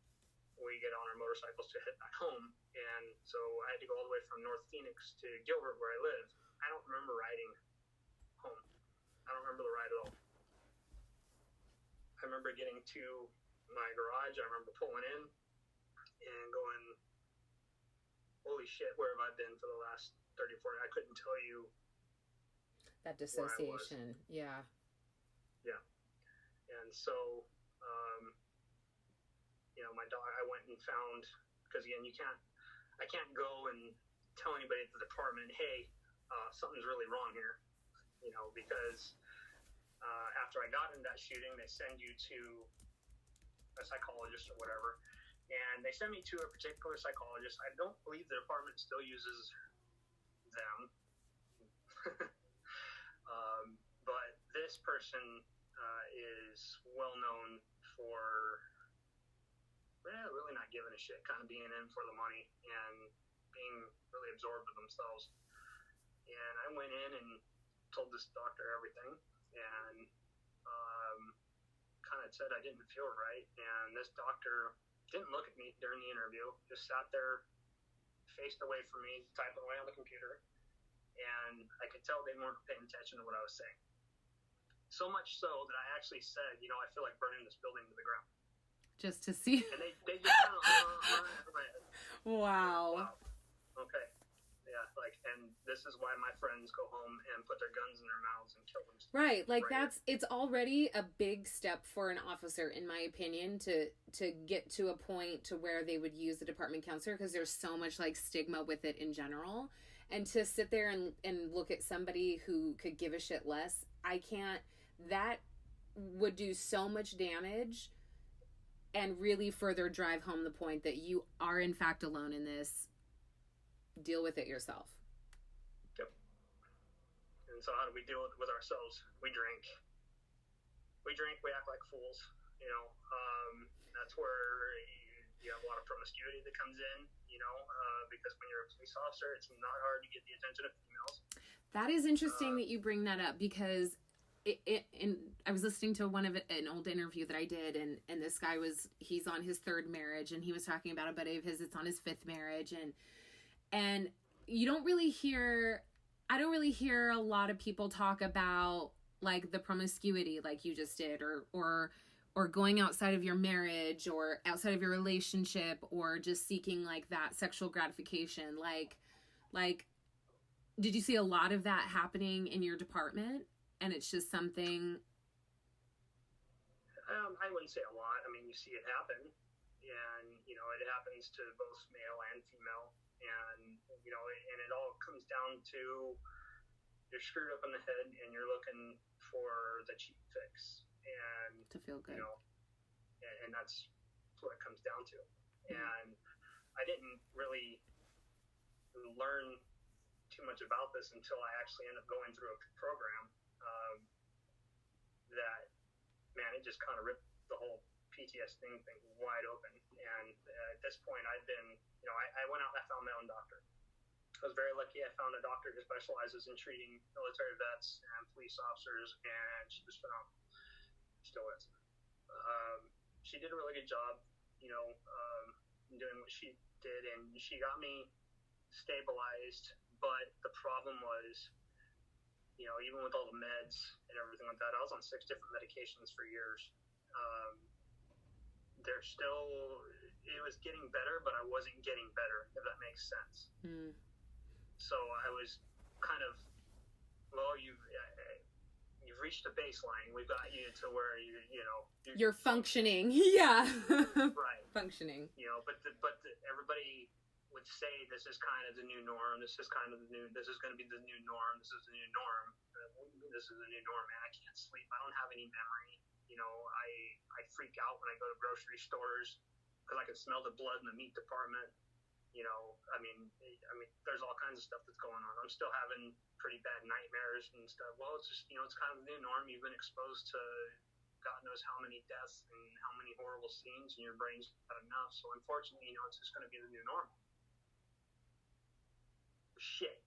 [SPEAKER 2] we get on our motorcycles to head back home. And so I had to go all the way from North Phoenix to Gilbert, where I live. I don't remember riding home. I don't remember the ride at all. I remember getting to my garage. I remember pulling in and going, holy shit, where have I been for the last 30, 40? I couldn't tell you.
[SPEAKER 1] That dissociation. Yeah.
[SPEAKER 2] Yeah. And so, my dog, I went and found, because again, I can't go and tell anybody at the department, hey, something's really wrong here, because after I got in that shooting, they send you to a psychologist or whatever, and they sent me to a particular psychologist. I don't believe the department still uses them, but this person is well known for really not giving a shit, kind of being in for the money and being really absorbed with themselves. And I went in and told this doctor everything, and kind of said I didn't feel right, and this doctor didn't look at me during the interview, just sat there, faced away from me, typing away on the computer, and I could tell they weren't paying attention to what I was saying. So much so that I actually said, I feel like burning this building to the ground.
[SPEAKER 1] Just to see.
[SPEAKER 2] And they just kind of my head.
[SPEAKER 1] Wow.
[SPEAKER 2] Okay. Yeah, and this is why my friends go home and put their guns in their mouths and kill themselves.
[SPEAKER 1] Right, it's already a big step for an officer, in my opinion, to get to a point to where they would use the department counselor, because there's so much stigma with it in general, and to sit there and look at somebody who could give a shit less, that would do so much damage and really further drive home the point that you are in fact alone in this. Deal with it yourself.
[SPEAKER 2] Yep. And so how do we deal with ourselves? We drink, we act like fools, that's where you have a lot of promiscuity that comes in, because when you're a police officer, it's not hard to get the attention of females. That
[SPEAKER 1] is interesting that you bring that up, because I was listening to an old interview that I did, and this guy he's on his third marriage, and he was talking about a buddy of his that's on his fifth marriage, and you don't really hear, I don't really hear a lot of people talk about the promiscuity like you just did, or going outside of your marriage or outside of your relationship, or just seeking that sexual gratification. Did you see a lot of that happening in your department? And it's just something.
[SPEAKER 2] I wouldn't say a lot. I mean, you see it happen, and it happens to both male and female. And, and it all comes down to you're screwed up in the head and you're looking for the cheap fix. And
[SPEAKER 1] to feel good.
[SPEAKER 2] And that's what it comes down to. And I didn't really learn too much about this until I actually ended up going through a program that, man, it just kind of ripped the whole PTSD thing wide open. And at this point, I've been, I went out and I found my own doctor. I was very lucky. I found a doctor who specializes in treating military vets and police officers, and she was phenomenal. Still is. She did a really good job, doing what she did, and she got me stabilized. But the problem was, even with all the meds and everything like that, I was on 6 different medications for years. It was getting better, but I wasn't getting better, if that makes sense.
[SPEAKER 1] Mm.
[SPEAKER 2] So I was kind of, you've reached a baseline. We've got you to where you're
[SPEAKER 1] functioning. Yeah.
[SPEAKER 2] Right.
[SPEAKER 1] Functioning.
[SPEAKER 2] But everybody would say this is kind of the new norm. This is going to be the new norm. This is the new norm. This is the new norm, man. I can't sleep. I don't have any memory. I freak out when I go to grocery stores because I can smell the blood in the meat department. I mean, there's all kinds of stuff that's going on. I'm still having pretty bad nightmares and stuff. Well, it's just, it's kind of the new norm. You've been exposed to God knows how many deaths and how many horrible scenes, and your brain's got enough. So unfortunately, it's just going to be the new norm. Shit.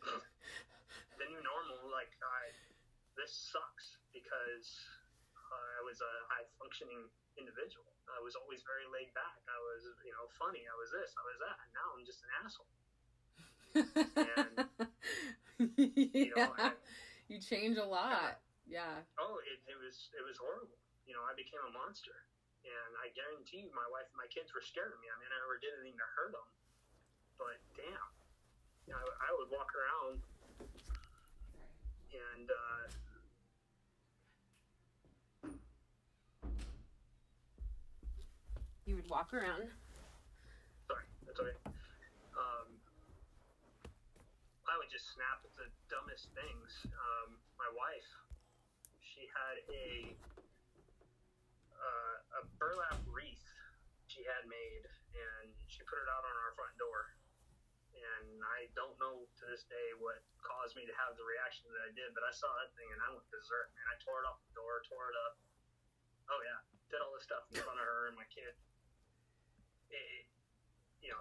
[SPEAKER 2] The new normal, this sucks because I was a high-functioning individual. I was always very laid back. I was, funny. I was this, I was that. And now I'm just an asshole.
[SPEAKER 1] And, you change a lot. Yeah.
[SPEAKER 2] Oh, it was horrible. I became a monster. And I guarantee you my wife and my kids were scared of me. I mean, I never did anything to hurt them. But, damn. I would walk around and
[SPEAKER 1] you would walk around.
[SPEAKER 2] Sorry, that's okay. I would just snap at the dumbest things. My wife, she had a burlap wreath she had made, and she put it out on our front door. And I don't know to this day what caused me to have the reaction that I did, but I saw that thing and I went berserk, and I tore it off the door, tore it up. Oh yeah, did all this stuff in front of her and my kid.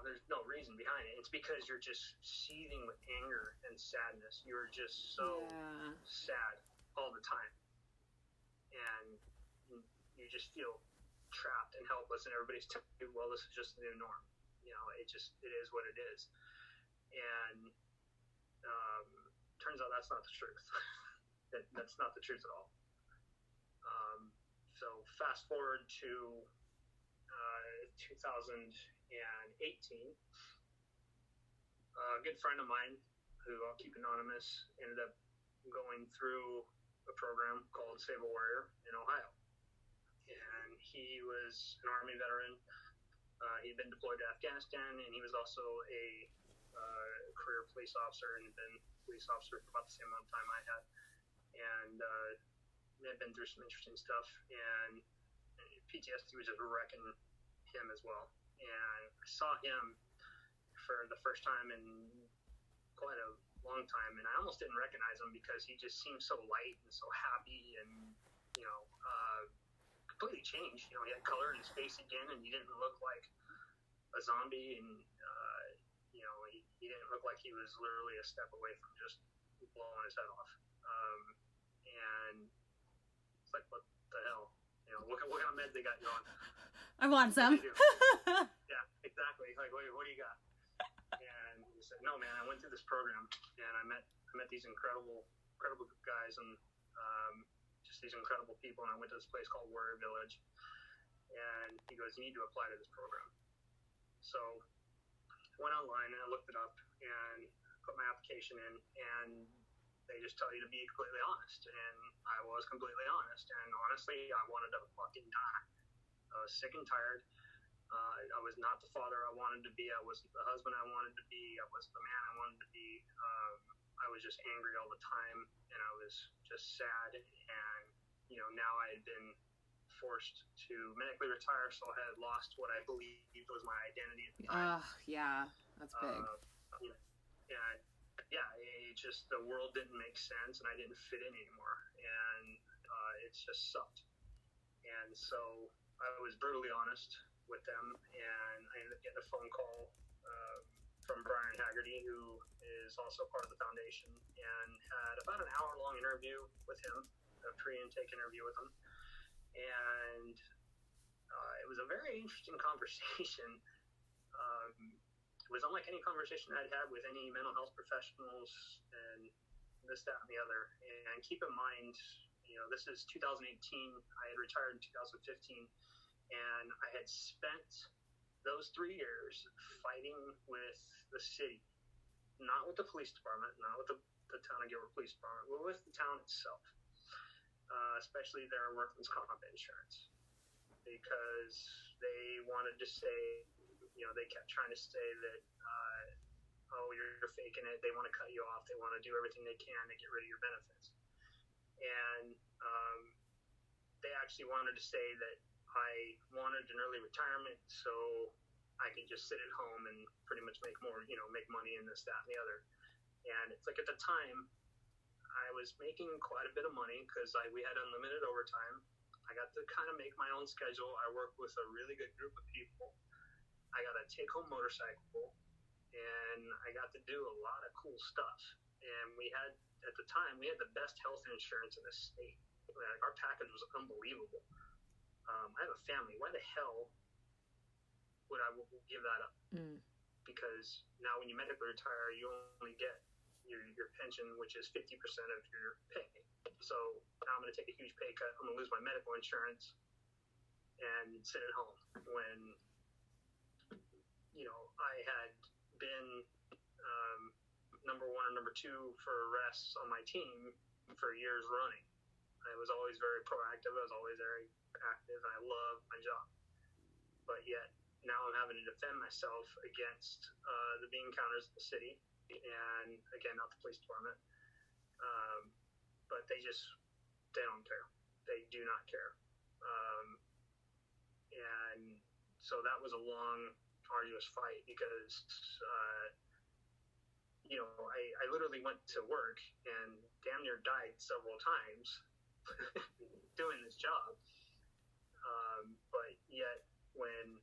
[SPEAKER 2] There's no reason behind it. It's because you're just seething with anger and sadness. You're just so sad all the time. And you just feel trapped and helpless, and everybody's telling you, well, this is just the new norm. It is what it is. And turns out that's not the truth. That's not the truth at all. So fast forward to 2018, a good friend of mine, who I'll keep anonymous, ended up going through a program called Save a Warrior in Ohio. And he was an Army veteran. He'd been deployed to Afghanistan, and he was also a career police officer, and had been a police officer for about the same amount of time I had. And had been through some interesting stuff, and PTSD was just wrecking him as well. And I saw him for the first time in quite a long time, and I almost didn't recognize him because he just seemed so light and so happy, and completely changed. He had color in his face again, and he didn't look like a zombie, and he didn't look like he was literally a step away from just blowing his head off. And it's like, what the hell? What kind of meds they got you on?
[SPEAKER 3] I want some.
[SPEAKER 2] Yeah, exactly. Like, what do you got? And he said, no, man, I went through this program, and I met these incredible guys, and just these incredible people, and I went to this place called Warrior Village. And he goes, you need to apply to this program. So I went online and I looked it up and put my application in, and they just tell you to be completely honest. And I was completely honest. And honestly, I wanted to fucking die. I was sick and tired. I was not the father I wanted to be. I wasn't the husband I wanted to be. I wasn't the man I wanted to be. I was just angry all the time, and I was just sad. And, now I had been forced to medically retire, so I had lost what I believed was my identity at the time.
[SPEAKER 3] Yeah, that's big.
[SPEAKER 2] It just, the world didn't make sense, and I didn't fit in anymore, and it just sucked. And so I was brutally honest with them, and I ended up getting a phone call from Brian Haggerty, who is also part of the foundation, and had about an hour-long interview with him, a pre-intake interview with him. And it was a very interesting conversation. It was unlike any conversation I'd had with any mental health professionals, and this, that, and the other. And keep in mind, this is 2018. I had retired in 2015, and I had spent those 3 years fighting with the city, not with the police department, not with the town of Gilbert Police Department, but with the town itself, especially their workman's comp insurance, because they wanted to say, they kept trying to say that, you're faking it. They want to cut you off. They want to do everything they can to get rid of your benefits. And they actually wanted to say that I wanted an early retirement so I could just sit at home and pretty much make more, make money and this, that, and the other. And it's like, at the time, I was making quite a bit of money because we had unlimited overtime. I got to kind of make my own schedule. I worked with a really good group of people. I got a take-home motorcycle, and I got to do a lot of cool stuff. And at the time, we had the best health insurance in the state. Like, our package was unbelievable. I have a family. Why the hell would I give that up? Because now when you medically retire, you only get your pension, which is 50% of your pay. So now I'm going to take a huge pay cut. I'm going to lose my medical insurance and sit at home when, I had been number 1 or number 2 for arrests on my team for years running. I was always very proactive. I was always very active, and I loved my job. But yet now I'm having to defend myself against the bean counters of the city, and again, not the police department. But they don't care. They do not care. And so that was a long, arduous fight because, I literally went to work and damn near died several times doing this job. But yet when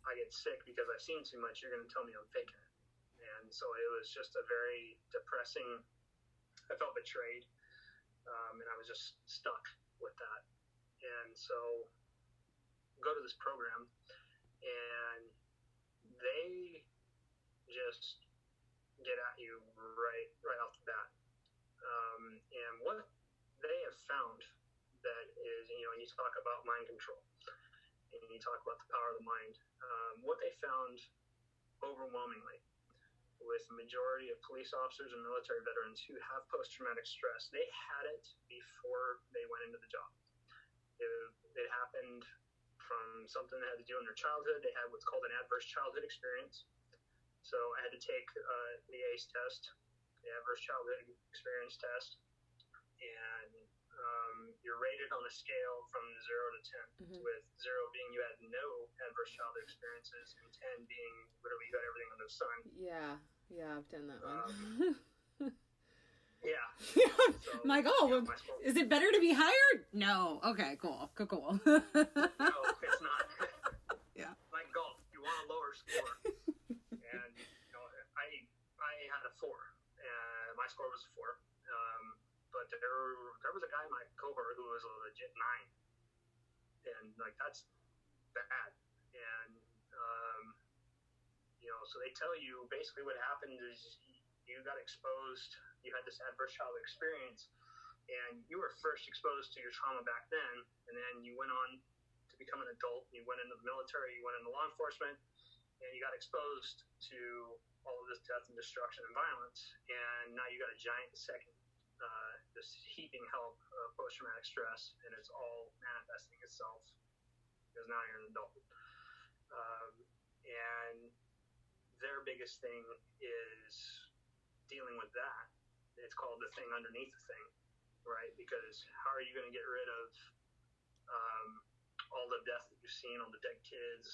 [SPEAKER 2] I get sick because I've seen too much, you're going to tell me I'm faking it. And so it was just a very depressing, I felt betrayed. And I was just stuck with that. And so go to this program, and they just get at you right off the bat. And what they have found that is, and you talk about mind control, and you talk about the power of the mind. What they found overwhelmingly with the majority of police officers and military veterans who have post-traumatic stress, they had it before they went into the job. It happened from something they had to do in their childhood. They had what's called an adverse childhood experience. So I had to take the ACE test, the adverse childhood experience test, and you're rated on a scale from 0 to 10, with 0 being you had no adverse childhood experiences, and 10 being literally you got everything under the sun.
[SPEAKER 3] Yeah, I've done that one.
[SPEAKER 2] Yeah. So,
[SPEAKER 3] I'm like, is it better to be higher? No. Okay, cool.
[SPEAKER 2] No, it's not.
[SPEAKER 3] Yeah.
[SPEAKER 2] Like golf, you want a lower score. And, I had a 4. My score was a 4. But there was a guy in my cohort who was a legit 9. And, that's bad. And, so they tell you basically what happened is you got exposed, you had this adverse childhood experience, and you were first exposed to your trauma back then, and then you went on to become an adult, you went into the military, you went into law enforcement, and you got exposed to all of this death and destruction and violence, and now you got a giant second, this heaping help of post-traumatic stress, and it's all manifesting itself, because now you're an adult. And their biggest thing is dealing with that. It's called the thing underneath the thing, right? Because how are you going to get rid of all the death that you've seen, all the dead kids,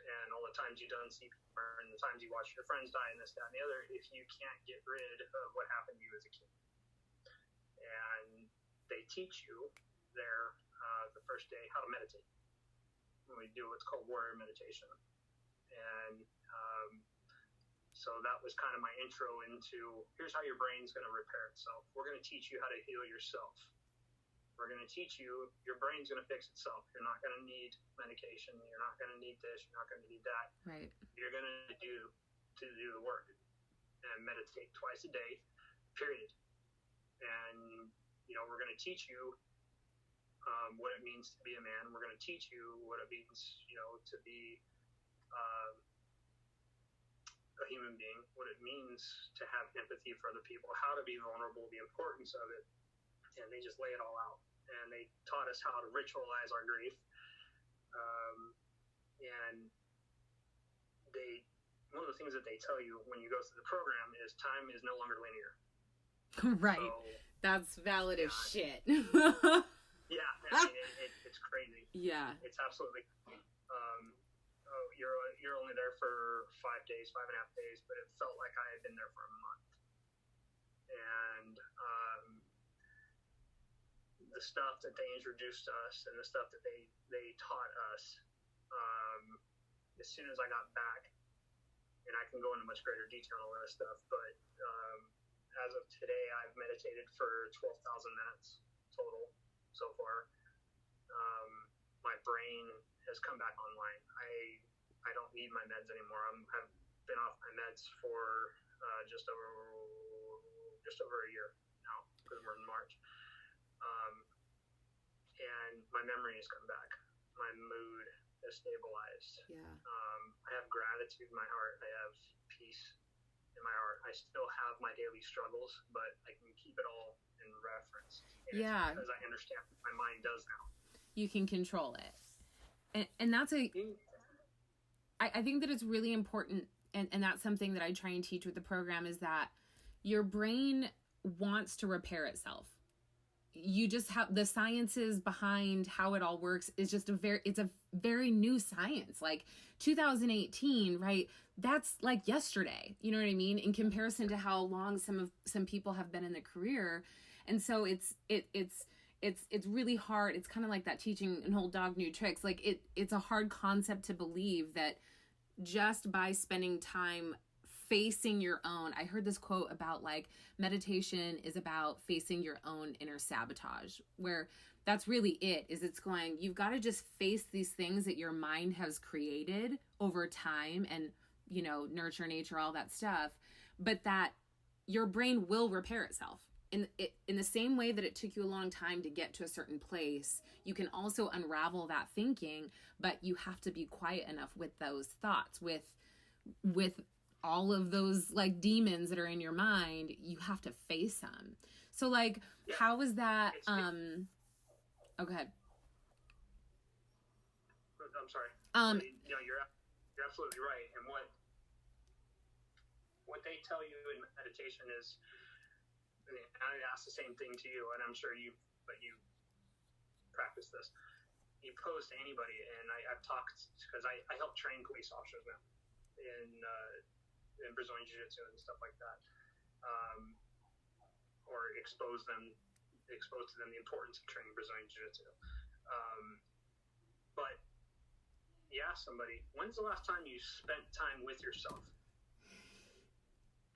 [SPEAKER 2] and all the times you've done CPR, and the times you watched your friends die, and this, that, and the other, if you can't get rid of what happened to you as a kid? And they teach you there the first day how to meditate. We do what's called warrior meditation. And so that was kind of my intro into, here's how your brain's going to repair itself. We're going to teach you how to heal yourself. We're going to teach you, your brain's going to fix itself. You're not going to need medication. You're not going to need this. You're not going to need that.
[SPEAKER 3] Right.
[SPEAKER 2] You're going to do the work and meditate twice a day, period. And, we're going to teach you what it means to be a man. We're going to teach you what it means, to be a human being, what it means to have empathy for other people, how to be vulnerable, the importance of it. And they just lay it all out. And they taught us how to ritualize our grief. And one of the things that they tell you when you go through the program is time is no longer linear.
[SPEAKER 3] Right.
[SPEAKER 2] So,
[SPEAKER 3] that's valid as shit.
[SPEAKER 2] Yeah, it's crazy.
[SPEAKER 3] Yeah.
[SPEAKER 2] It's absolutely. You're only there for 5 days, 5.5 days, but it felt like I had been there for a month. And the stuff that they introduced us and the stuff that they taught us, as soon as I got back, and I can go into much greater detail on all that stuff, but as of today, I've meditated for 12,000 minutes total so far. My brain has come back online. I don't need my meds anymore. I've been off my meds for just over a year now, because we're in March. And my memory has come back. My mood has stabilized.
[SPEAKER 3] Yeah.
[SPEAKER 2] I have gratitude in my heart. I have peace in my heart. I still have my daily struggles, but I can keep it all in reference. And
[SPEAKER 3] yeah.
[SPEAKER 2] It's because I understand what my mind does now.
[SPEAKER 3] You can control it. And that's I think that it's really important, and that's something that I try and teach with the program, is that your brain wants to repair itself. You just have the sciences behind how it all works is just it's a very new science. Like 2018, right? That's like yesterday. You know what I mean? In comparison to how long some people have been in their career. And so it's really hard. It's kind of like that teaching an old dog new tricks. Like it's a hard concept to believe that just by spending time facing your own. I heard this quote about like meditation is about facing your own inner sabotage, where that's really it, is it's going, you've got to just face these things that your mind has created over time and, you know, nurture, nature, all that stuff, but that your brain will repair itself. In the same way that it took you a long time to get to a certain place, you can also unravel that thinking, but you have to be quiet enough with those thoughts, with all of those like demons that are in your mind. You have to face them. So like, how was that? Oh, go ahead.
[SPEAKER 2] I'm sorry. You know, you're absolutely right. And what they tell you in meditation is, and I ask the same thing to you, and I'm sure you practice this. You pose to anybody, and I've talked, because I help train police officers now in Brazilian Jiu Jitsu and stuff like that, or expose to them the importance of training Brazilian Jiu Jitsu. But you ask somebody, when's the last time you spent time with yourself?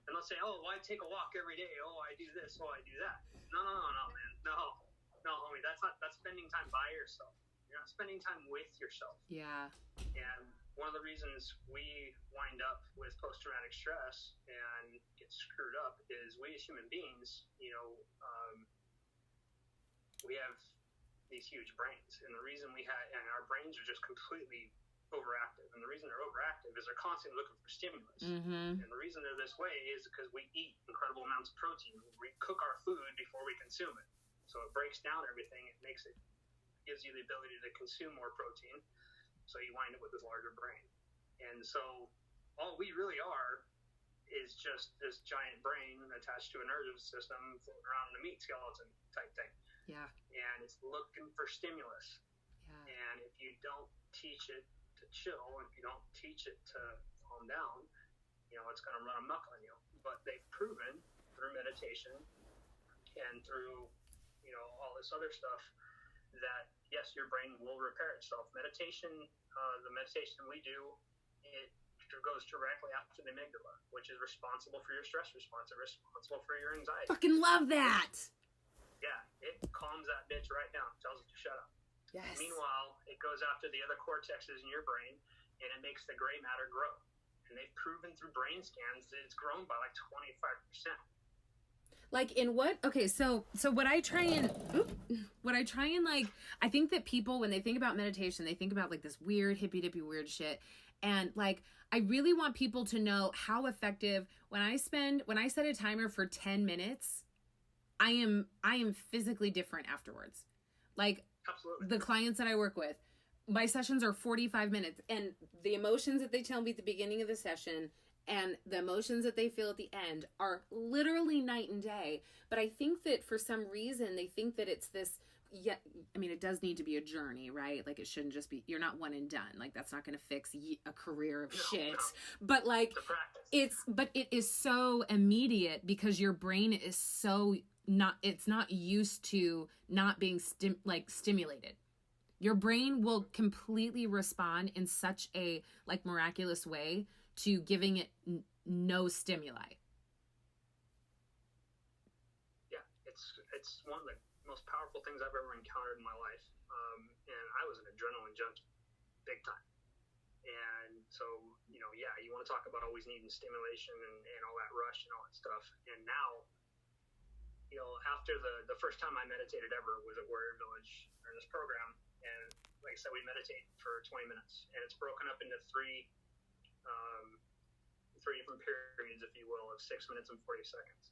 [SPEAKER 2] And they'll say, oh, well, I take a walk every day. Oh, I do this. Oh, I do that. No, man. No, homie. That's spending time by yourself. You're not spending time with yourself.
[SPEAKER 3] Yeah.
[SPEAKER 2] And one of the reasons we wind up with post-traumatic stress and get screwed up is we as human beings, you know, we have these huge brains. And the reason and our brains are just completely overactive, and the reason they're overactive is they're constantly looking for stimulus.
[SPEAKER 3] Mm-hmm.
[SPEAKER 2] And the reason they're this way is because we eat incredible amounts of protein. We cook our food before we consume it, so it breaks down everything. It gives you the ability to consume more protein, so you wind up with this larger brain. And so all we really are is just this giant brain attached to a nervous system floating around in a meat skeleton type thing.
[SPEAKER 3] Yeah.
[SPEAKER 2] And it's looking for stimulus.
[SPEAKER 3] Yeah.
[SPEAKER 2] And if you don't teach it to chill, if you don't teach it to calm down, you know, it's going to run amok on you. But they've proven through meditation and through, you know, all this other stuff that, yes, your brain will repair itself. Meditation, the meditation we do, it goes directly after the amygdala, which is responsible for your stress response, and responsible for your anxiety.
[SPEAKER 3] Fucking love that!
[SPEAKER 2] Yeah, it calms that bitch right down. Tells it to shut up.
[SPEAKER 3] Yes.
[SPEAKER 2] Meanwhile, it goes after the other cortexes in your brain, and it makes the gray matter grow. And they've proven through brain scans that it's grown by like 25%.
[SPEAKER 3] Like in what? Okay, so what I try and like, I think that people, when they think about meditation, they think about like this weird hippy-dippy weird shit. And like, I really want people to know how effective, when I set a timer for 10 minutes, I am physically different afterwards. Like,
[SPEAKER 2] absolutely.
[SPEAKER 3] The clients that I work with, my sessions are 45 minutes, and the emotions that they tell me at the beginning of the session and the emotions that they feel at the end are literally night and day. But I think that for some reason they think that it's this, yeah, I mean, it does need to be a journey, right? Like, it shouldn't just be, you're not one and done. Like, that's not going to fix a career of shit. No. But like, it is so immediate because your brain is so it's not used to not being stimulated. Your brain will completely respond in such a like miraculous way to giving it no stimuli.
[SPEAKER 2] Yeah, it's one of the most powerful things I've ever encountered in my life. And I was an adrenaline junkie, big time. And so, you know, yeah, you want to talk about always needing stimulation and all that rush and all that stuff. And now, you know, after the first time I meditated ever was at Warrior Village in this program, and like I said, we meditate for 20 minutes, and it's broken up into three different periods, if you will, of 6 minutes and 40 seconds.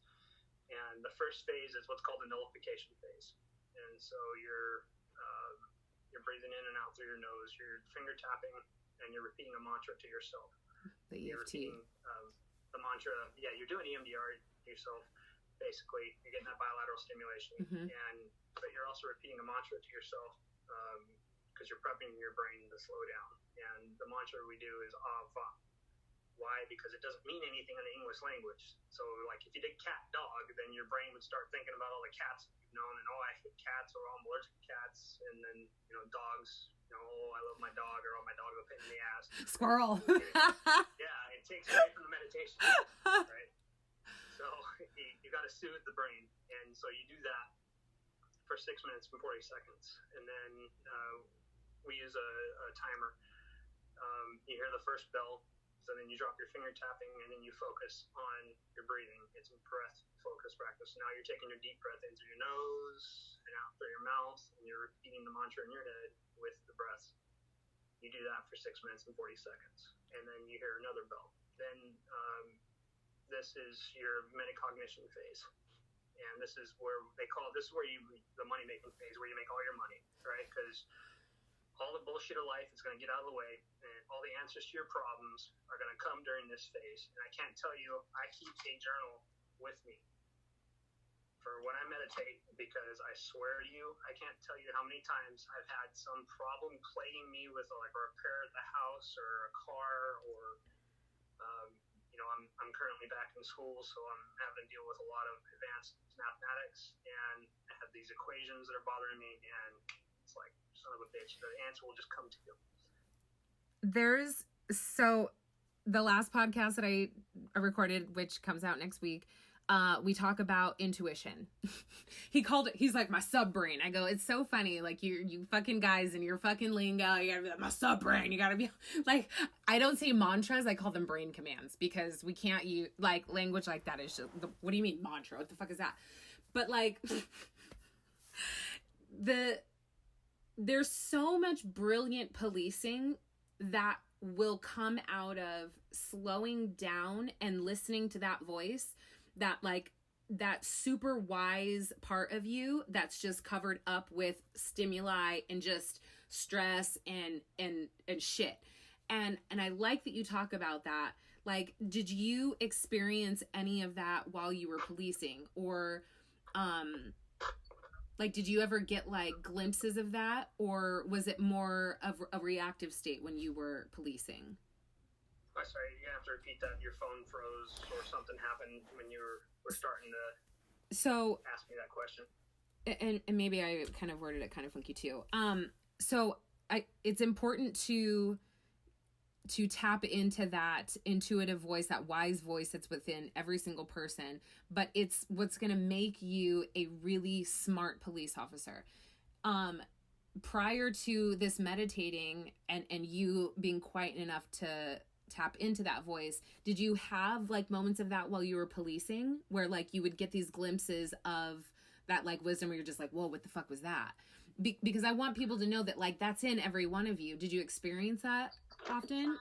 [SPEAKER 2] And the first phase is what's called the Nullification Phase, and so you're breathing in and out through your nose, you're finger tapping, and you're repeating a mantra to yourself.
[SPEAKER 3] The EFT.
[SPEAKER 2] You're repeating the mantra. Yeah, you're doing EMDR yourself. Basically, you're getting that bilateral stimulation, but you're also repeating a mantra to yourself because you're prepping your brain to slow down. And the mantra we do is Ava. Why? Because it doesn't mean anything in the English language. So, like, if you did cat dog, then your brain would start thinking about all the cats you've known, and I hate cats, or I'm allergic to cats, and then dogs. I love my dog, or my dog will pain in the ass.
[SPEAKER 3] Squirrel.
[SPEAKER 2] Yeah, it takes away from the meditation, right? So you got to soothe the brain, and so you do that for 6 minutes and 40 seconds, and then we use a timer. You hear the first bell, so then you drop your finger tapping, and then you focus on your breathing. It's a breath focus practice. Now you're taking your deep breath in through your nose and out through your mouth, and you're repeating the mantra in your head with the breath. You do that for 6 minutes and 40 seconds, and then you hear another bell. Then this is your metacognition phase, and this is where the money making phase, where you make all your money, right? Because all the bullshit of life is going to get out of the way, and all the answers to your problems are going to come during this phase. And I can't tell you, I keep a journal with me for when I meditate, because I swear to you, I can't tell you how many times I've had some problem plaguing me with like a repair at the house or a car, or I'm currently back in school, so I'm having to deal with a lot of advanced mathematics, and I have these equations that are bothering me, and it's like, son of a bitch, the answer will just come to you.
[SPEAKER 3] So the last podcast that I recorded, which comes out next week, we talk about intuition. He's like my sub brain. I go, it's so funny. Like you fucking guys and your fucking lingo, you gotta be like my sub brain. You gotta be like, I don't say mantras. I call them brain commands, because we can't use like language like that. Is just, what do you mean mantra? What the fuck is that? But like there's so much brilliant policing that will come out of slowing down and listening to that voice, that like that super wise part of you that's just covered up with stimuli and just stress and shit. And I like that you talk about that. Like, did you experience any of that while you were policing, or like, did you ever get like glimpses of that, or was it more of a reactive state when you were policing?
[SPEAKER 2] I'm sorry, you have to repeat that. Your phone froze or something happened when you were starting to ask me that question.
[SPEAKER 3] And maybe I kind of worded it kind of funky too. So it's important to tap into that intuitive voice, that wise voice that's within every single person, but it's what's going to make you a really smart police officer. Prior to this meditating and you being quiet enough to tap into that voice, did you have like moments of that while you were policing, where like you would get these glimpses of that like wisdom where you're just like, whoa, what the fuck was that? Because I want people to know that like that's in every one of you. Did you experience that often?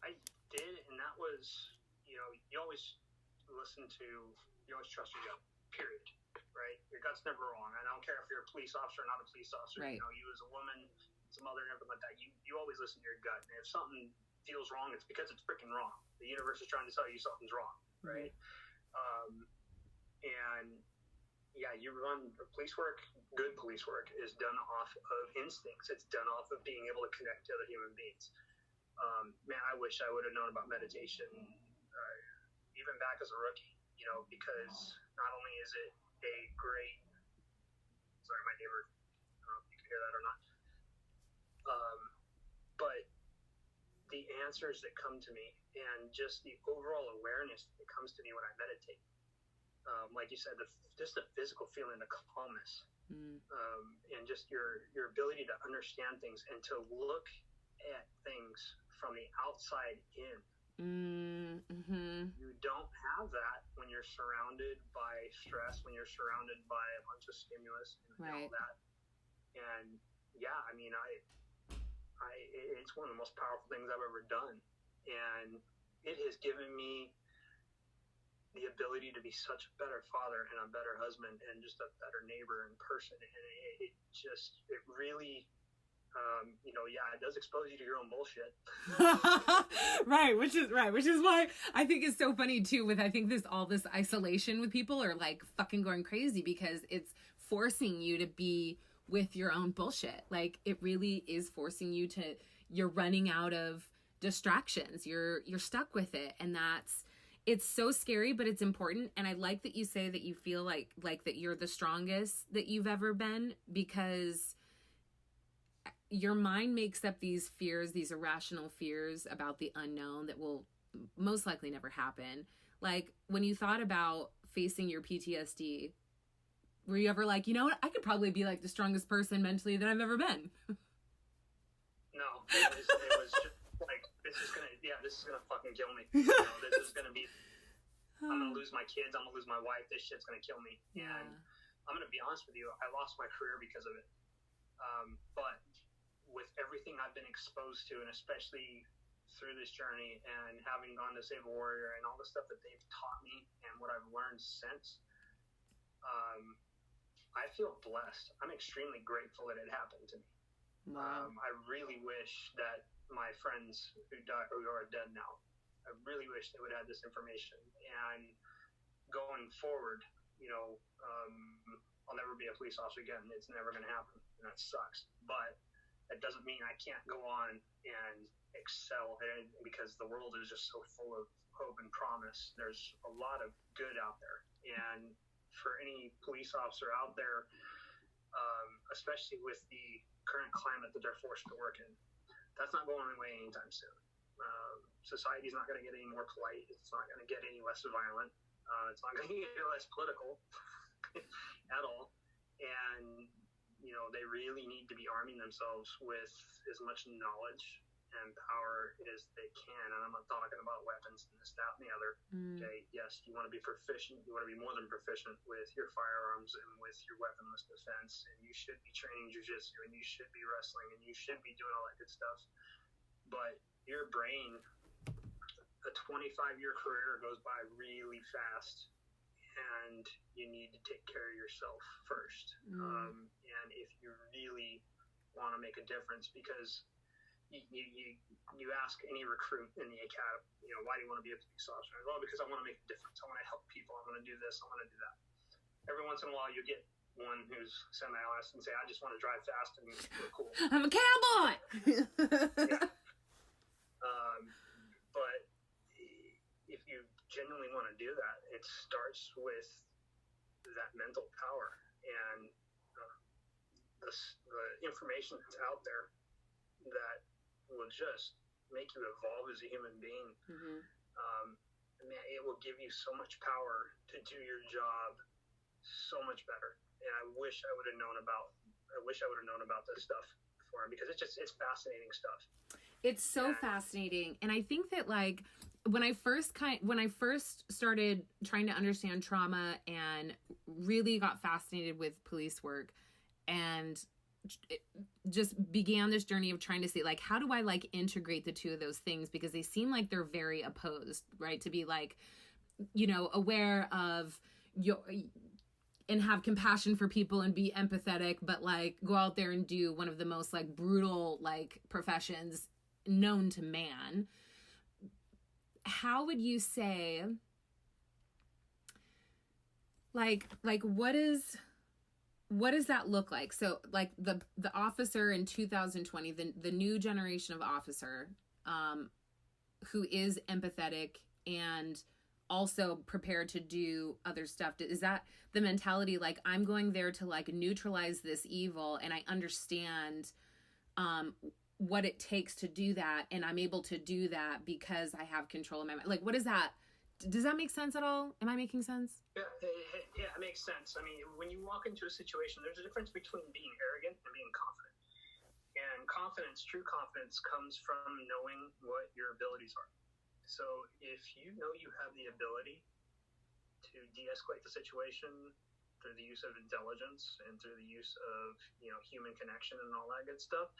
[SPEAKER 2] I did, and that was, you always trust your gut, period, right? Your gut's never wrong. I don't care if you're a police officer or not a police officer.
[SPEAKER 3] Right.
[SPEAKER 2] You as a woman, as a mother, and everything like that, you always listen to your gut. And if something feels wrong, it's because it's freaking wrong. The universe is trying to tell you something's wrong, right? And yeah, you run police work. Good police work is done off of instincts. It's done off of being able to connect to other human beings. Man, I wish I would have known about meditation even back as a rookie, because not only is it a great, sorry, my neighbor, I don't know if you can hear that or not, but the answers that come to me and just the overall awareness that comes to me when I meditate, like you said, just the physical feeling of calmness, and just your ability to understand things and to look at things from the outside in. You don't have that when you're surrounded by stress, when you're surrounded by a bunch of stimulus and all that. And yeah, I mean, it's one of the most powerful things I've ever done, and it has given me the ability to be such a better father and a better husband and just a better neighbor and person. And it really, it does expose you to your own bullshit.
[SPEAKER 3] Right, which is why I think it's so funny too with, I think all this isolation with people are like fucking going crazy, because it's forcing you to be with your own bullshit. Like, it really is forcing you to, you're running out of distractions. You're stuck with it. And it's so scary, but it's important. And I like that you say that you feel like that you're the strongest that you've ever been, because your mind makes up these fears, these irrational fears about the unknown that will most likely never happen. Like, when you thought about facing your PTSD, were you ever like, you know what, I could probably be like the strongest person mentally that I've ever been?
[SPEAKER 2] No, it was just like, this is gonna fucking kill me. You know, this is gonna be, I'm gonna lose my kids, I'm gonna lose my wife, this shit's gonna kill me.
[SPEAKER 3] Yeah.
[SPEAKER 2] And I'm gonna be honest with you, I lost my career because of it. But with everything I've been exposed to, and especially through this journey and having gone to Save a Warrior and all the stuff that they've taught me and what I've learned since, I feel blessed. I'm extremely grateful that it happened to me.
[SPEAKER 3] Wow.
[SPEAKER 2] I really wish that my friends who are dead now, I really wish they would have this information. And going forward, you know, I'll never be a police officer again. It's never going to happen, and that sucks. But that doesn't mean I can't go on and excel at it, because the world is just so full of hope and promise. There's a lot of good out there. And for any police officer out there, especially with the current climate that they're forced to work in, that's not going away anytime soon. Society's not going to get any more polite. It's not going to get any less violent. It's not going to get any less political at all. And, you know, they really need to be arming themselves with as much knowledge and power as they can. And I'm not talking about weapons and this, that, and the other. Okay, yes, you want to be proficient. You want to be more than proficient with your firearms and with your weaponless defense. And you should be training jiu-jitsu, and you should be wrestling, and you should be doing all that good stuff. But your brain, a 25-year career goes by really fast, and you need to take care of yourself first. And if you really want to make a difference, because you ask any recruit in the academy, you know, why do you want to be a police officer? Well, because I want to make a difference. I want to help people. I want to do this. I want to do that. Every once in a while, you get one who's semi-honest and say, I just want to drive fast and look cool.
[SPEAKER 3] I'm a cowboy!
[SPEAKER 2] Yeah. But if you genuinely want to do that, it starts with that mental power and the information that's out there that will just make you evolve as a human being. Man, it will give you so much power to do your job so much better. And I wish I would have known about this stuff before, because it's fascinating stuff.
[SPEAKER 3] It's so fascinating. And I think that, like, when I first started trying to understand trauma and really got fascinated with police work, and just began this journey of trying to see, like, how do I, like, integrate the two of those things, because they seem like they're very opposed, right? To be, like, you know, aware of your and have compassion for people and be empathetic, but, like, go out there and do one of the most, like, brutal, like, professions known to man. How would you say, like what does that look like? So, like, the officer in 2020, the new generation of officer, who is empathetic and also prepared to do other stuff, is that the mentality, like, I'm going there to, like, neutralize this evil, and I understand what it takes to do that, and I'm able to do that because I have control of my mind? Like, what is that? Does that make sense at all? Am I making sense?
[SPEAKER 2] Yeah, it makes sense. I mean, when you walk into a situation, there's a difference between being arrogant and being confident. And confidence, true confidence, comes from knowing what your abilities are. So if you know you have the ability to de-escalate the situation through the use of intelligence and through the use of, you know, human connection and all that good stuff,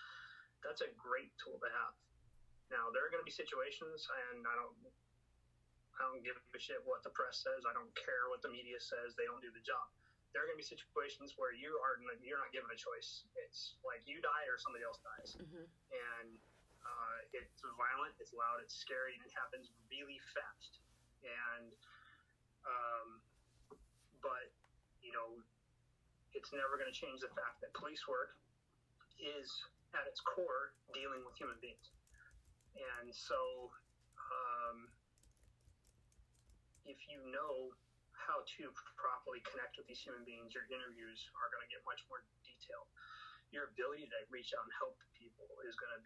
[SPEAKER 2] that's a great tool to have. Now, there are going to be situations, and I don't give a shit what the press says. I don't care what the media says. They don't do the job. There are going to be situations where you're not given a choice. It's like you die or somebody else dies. And it's violent, it's loud, it's scary, and it happens really fast. And but, you know, it's never going to change the fact that police work is at its core dealing with human beings. And so if you know how to properly connect with these human beings, your interviews are going to get much more detailed. your ability to reach out and help people is going to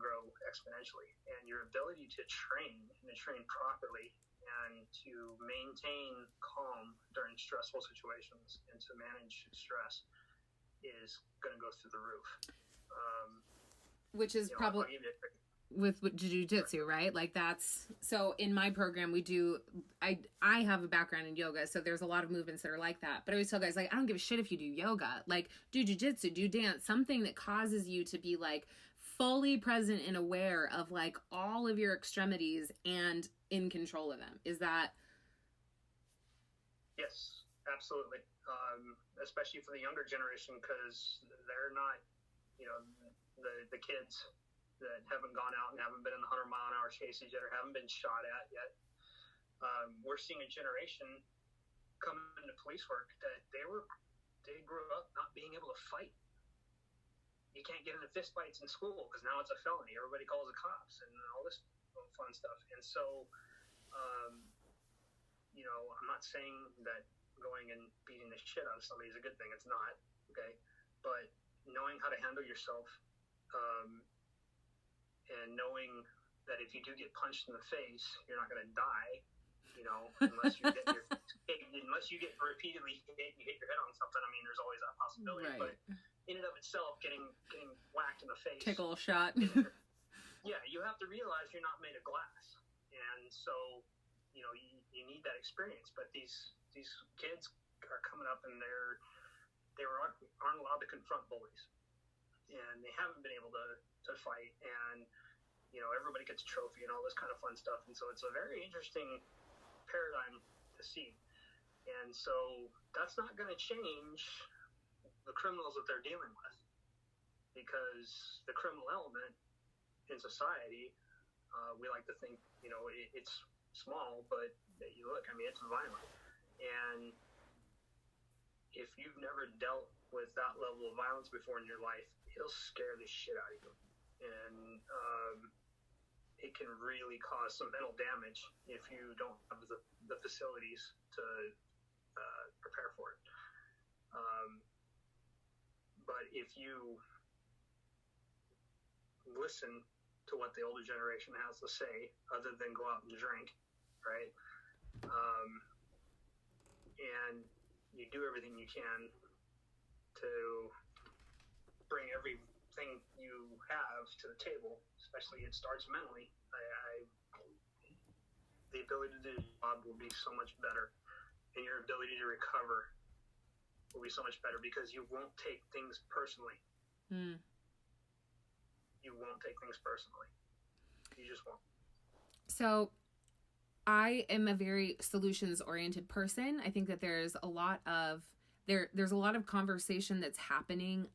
[SPEAKER 2] grow exponentially. And your ability to train and to train properly and to maintain calm during stressful situations and to manage stress is going to go through the roof.
[SPEAKER 3] Which is probably with jiu-jitsu, right? Like that's, so in my program we do, I have a background in yoga, so there's a lot of movements that are like that. But I always tell guys, like, I don't give a shit if you do yoga, like do jiu-jitsu, do dance, something that causes you to be like fully present and aware of like all of your extremities and in control of them. Is that?
[SPEAKER 2] Yes, absolutely. Especially for the younger generation, because they're not, the kids that haven't gone out and haven't been in the 100-mile-an-hour chases yet or haven't been shot at yet. We're seeing a generation come into police work that they grew up not being able to fight. You can't get into fist fights in school because now it's a felony. Everybody calls the cops and all this fun stuff. And so, I'm not saying that going and beating the shit out of somebody is a good thing. It's not, okay? But knowing how to handle yourself, and knowing that if you do get punched in the face, you're not going to die, unless you get repeatedly hit, you hit your head on something. I mean, there's always that possibility. Right. But in and of itself, getting whacked in the face,
[SPEAKER 3] tickle shot.
[SPEAKER 2] Yeah, you have to realize you're not made of glass, and so you need that experience. But these kids are coming up and they aren't allowed to confront bullies, and they haven't been able to fight, and everybody gets a trophy and all this kind of fun stuff. And so it's a very interesting paradigm to see. And so that's not going to change the criminals that they're dealing with, because the criminal element in society, we like to think, it's small, but you look, I mean, it's violent. And if you've never dealt with that level of violence before in your life, it'll scare the shit out of you. And it can really cause some mental damage if you don't have the facilities to prepare for it. But if you listen to what the older generation has to say, other than go out and drink, right? And you do everything you can to bring everything you have to the table, especially it starts mentally. The ability to do the job will be so much better, and your ability to recover will be so much better, because you won't take things personally. You won't take things personally. You just won't. So
[SPEAKER 3] I am a very solutions-oriented person. I think that there's a lot of conversation that's happening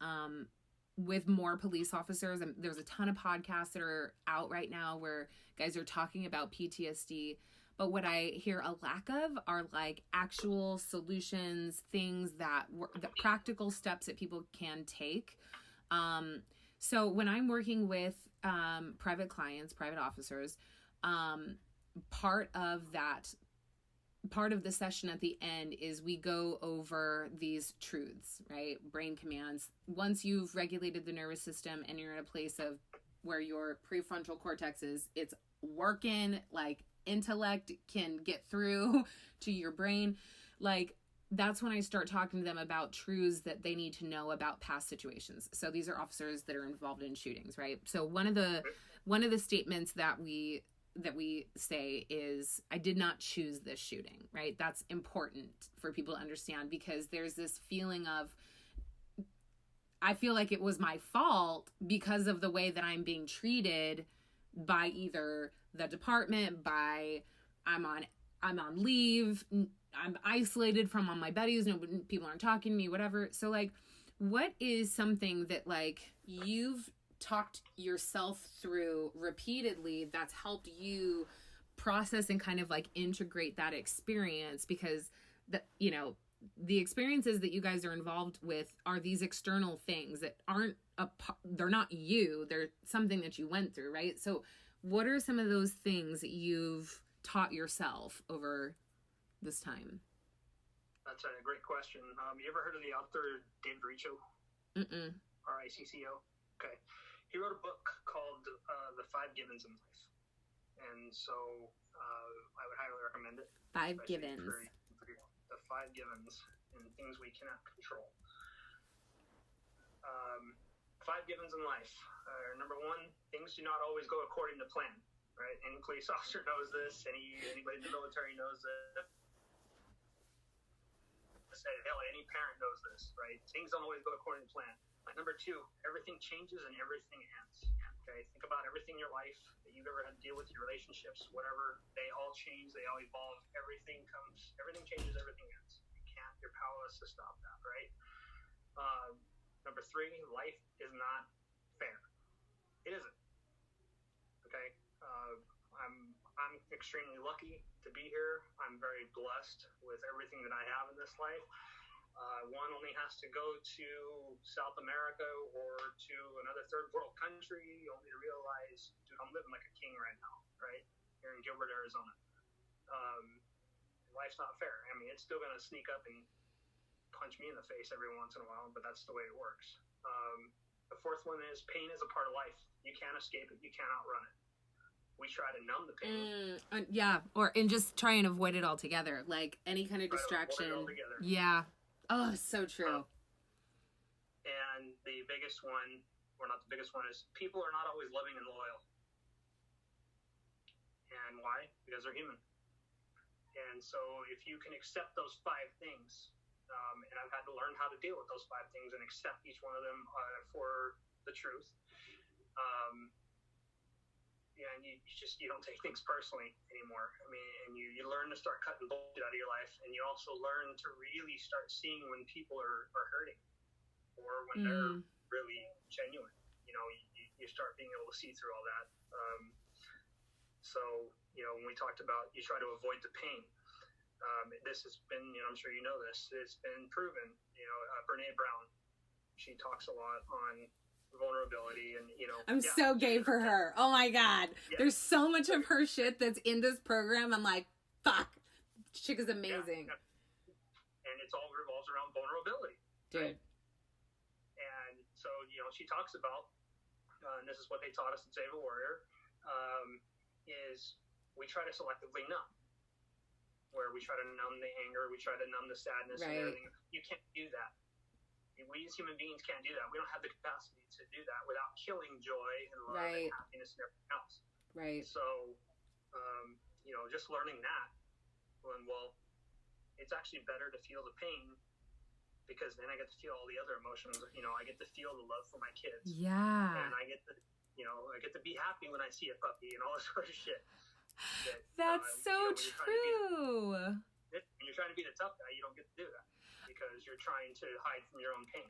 [SPEAKER 3] with more police officers. And there's a ton of podcasts that are out right now where guys are talking about PTSD. But what I hear a lack of are like actual solutions, things the practical steps that people can take. So when I'm working with private clients, private officers, part of the session at the end is we go over these truths, right? Brain commands. Once you've regulated the nervous system and you're in a place of where your prefrontal cortex it's working, like intellect can get through to your brain, like that's when I start talking to them about truths that they need to know about past situations. So these are officers that are involved in shootings, right? So one of the statements that we say is, I did not choose this shooting, right? That's important for people to understand, because there's this feeling of, I feel like it was my fault because of the way that I'm being treated by either the department, I'm on leave, I'm isolated from all my buddies, people aren't talking to me, whatever. So like, what is something that like you've talked yourself through repeatedly that's helped you process and kind of like integrate that experience? Because the experiences that you guys are involved with are these external things that they're not you, they're something that you went through, right? So what are some of those things that you've taught yourself over this time?
[SPEAKER 2] That's a great question. You ever heard of the author David Richo? Ricco. Okay. He wrote a book called The 5 Givens in Life. And so I would highly recommend it.
[SPEAKER 3] 5 Givens.
[SPEAKER 2] For the 5 Givens and things we cannot control. 5 Givens in life. Number 1, things do not always go according to plan. Right? Any police officer knows this. Anybody in the military knows this. Hell, any parent knows this, right? Things don't always go according to plan. Number 2, everything changes and everything ends. Okay, think about everything in your life that you've ever had to deal with, your relationships, whatever. They all change, they all evolve. Everything changes, everything ends. You're powerless to stop that, right? Number 3, life is not fair. It isn't. Okay, I'm extremely lucky to be here. I'm very blessed with everything that I have in this life. One only has to go to South America or to another third world country only to realize, dude, I'm living like a king right now, right? Here in Gilbert, Arizona. Life's not fair. I mean, it's still going to sneak up and punch me in the face every once in a while, but that's the way it works. The 4th one is pain is a part of life. You can't escape it. You can't outrun it. We try to numb the pain.
[SPEAKER 3] And just try and avoid it altogether. Like any kind of distraction. Yeah. Oh, so true.
[SPEAKER 2] And the biggest one, or not the biggest one, is people are not always loving and loyal. And why? Because they're human. And so if you can accept those 5 things, and I've had to learn how to deal with those 5 things and accept each one of them for the truth. And you don't take things personally anymore. I mean, and you learn to start cutting bullshit out of your life, and you also learn to really start seeing when people are hurting or when they're really genuine. You start being able to see through all that. So when we talked about you try to avoid the pain, this has been, I'm sure you know this, it's been proven. Brene Brown, she talks a lot on vulnerability, and
[SPEAKER 3] I'm so gay for her. Oh my god, there's so much of her shit that's in this program. I'm like, fuck, chick is amazing.
[SPEAKER 2] And it's all revolves around vulnerability,
[SPEAKER 3] dude.
[SPEAKER 2] Right? And so she talks about, and this is what they taught us in Save a Warrior, is we try to selectively numb, where we try to numb the anger, we try to numb the sadness, and everything. You can't do that. We as human beings can't do that. We don't have the capacity to do that without killing joy and love and happiness and everything else.
[SPEAKER 3] Right.
[SPEAKER 2] So, just learning that, it's actually better to feel the pain, because then I get to feel all the other emotions. I get to feel the love for my kids.
[SPEAKER 3] Yeah.
[SPEAKER 2] And I get to, I get to be happy when I see a puppy and all this sort of shit.
[SPEAKER 3] That's so true.
[SPEAKER 2] When you're trying to be the tough guy, you don't get to do that, because you're trying to hide from your own pain.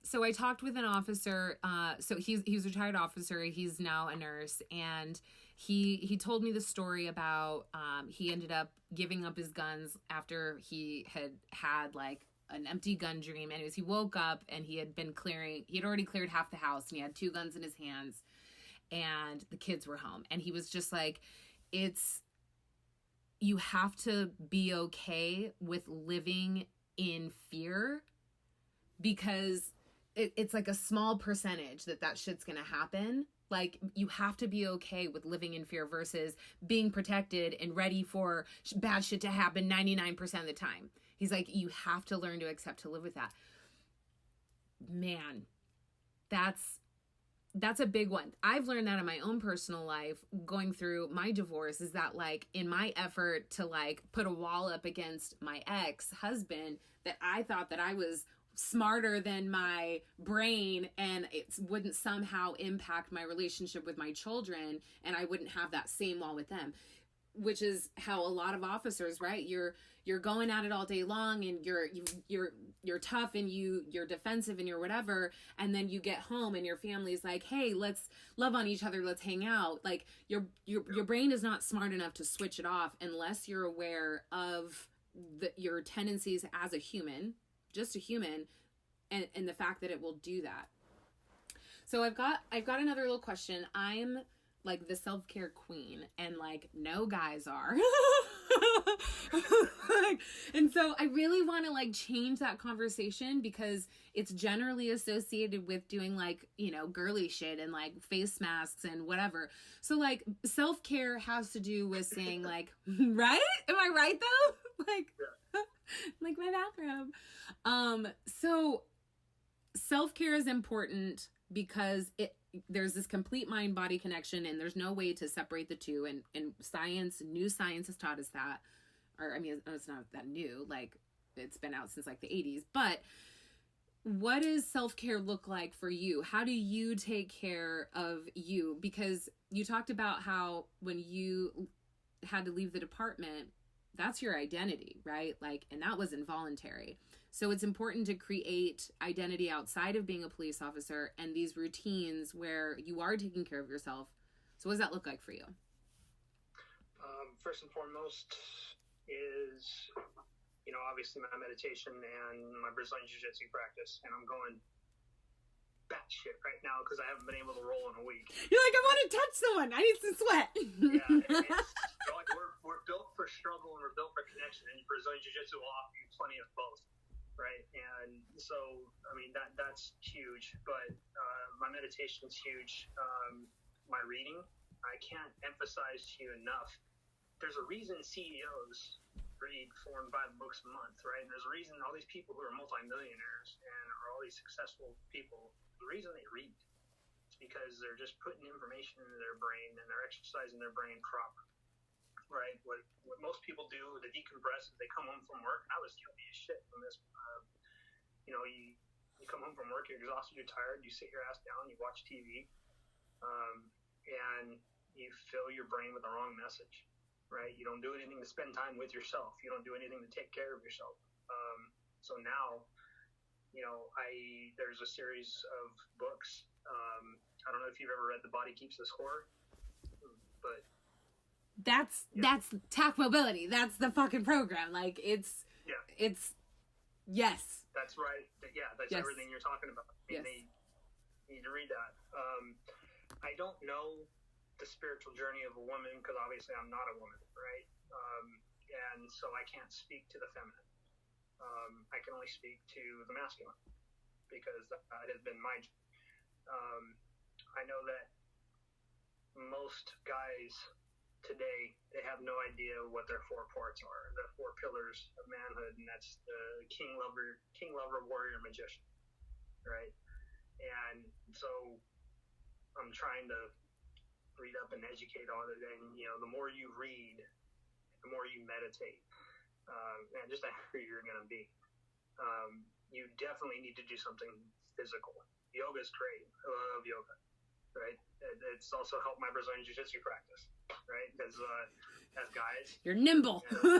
[SPEAKER 3] So I talked with an officer. So he's a retired officer. He's now a nurse, and he told me the story about he ended up giving up his guns after he had like an empty gun dream. Anyways, he woke up and he had already cleared half the house, and he had 2 guns in his hands, and the kids were home, and he was just like, you have to be okay with living in fear, because it's like a small percentage that shit's gonna happen. Like, you have to be okay with living in fear versus being protected and ready for bad shit to happen 99% of the time. He's like, you have to learn to accept to live with that. Man, that's a big one. I've learned that in my own personal life going through my divorce, is that like in my effort to like put a wall up against my ex-husband, that I thought that I was smarter than my brain and it wouldn't somehow impact my relationship with my children, and I wouldn't have that same wall with them, which is how a lot of officers, right? You're going at it all day long, and you're tough, and you're defensive, and you're whatever, and then you get home and your family's like, hey, let's love on each other, let's hang out. Like, your brain is not smart enough to switch it off unless you're aware of your tendencies as a human, just a human, and the fact that it will do that. So I've got another little question. I'm like the self-care queen, and like no guys are. And so I really want to like change that conversation because it's generally associated with doing like, you know, girly shit and like face masks and whatever. So like self-care has to do with saying like, right? Am I right though? Like, like my bathrobe. So self-care is important because there's this complete mind-body connection and there's no way to separate the two. And new science has taught us that. Or, I mean, it's not that new. Like, it's been out since like the 80s. But what does self-care look like for you? How do you take care of you? Because you talked about how when you had to leave the department, that's your identity, right? Like, and that was involuntary. So it's important to create identity outside of being a police officer and these routines where you are taking care of yourself. So what does that look like for you?
[SPEAKER 2] First and foremost is, you know, obviously my meditation and my Brazilian Jiu Jitsu practice. And I'm going batshit right now because I haven't been able to roll in a week.
[SPEAKER 3] You're like, I want to touch someone. I need some sweat.
[SPEAKER 2] Yeah, it's, you know, like we're built for struggle and we're built for connection. And Brazilian Jiu Jitsu will offer you plenty of both. Right. And so, I mean, that's huge, but my meditation is huge. My reading, I can't emphasize to you enough. There's a reason CEOs read 4 and 5 books a month, right? And there's a reason all these people who are multimillionaires and are all these successful people, the reason they read is because they're just putting information into their brain and they're exercising their brain proper. Right. What most people do to decompress is they come home from work. I was guilty as shit from this. You know, you come home from work, you're exhausted, you're tired, you sit your ass down, you watch TV, and you fill your brain with the wrong message. Right. You don't do anything to spend time with yourself. You don't do anything to take care of yourself. So now, you know, there's a series of books. I don't know if you've ever read The Body Keeps the Score, but
[SPEAKER 3] that's TAC Mobility. That's the fucking program. Like it's yes.
[SPEAKER 2] That's right. Yeah, that's
[SPEAKER 3] yes.
[SPEAKER 2] Everything you're talking about.
[SPEAKER 3] Yes.
[SPEAKER 2] They need to read that. I don't know the spiritual journey of a woman because obviously I'm not a woman, right? And so I can't speak to the feminine. I can only speak to the masculine because that has been my journey. I know that most guys today, they have no idea what their 4 parts are, the 4 pillars of manhood, and that's the king, lover, warrior, magician, right? And so I'm trying to read up and educate on it, and, you know, the more you read, the more you meditate, and just the happier you're going to be. You definitely need to do something physical. Yoga is great. I love yoga, right? It's also helped my Brazilian Jiu Jitsu practice. Right, because as guys,
[SPEAKER 3] you're nimble.
[SPEAKER 2] You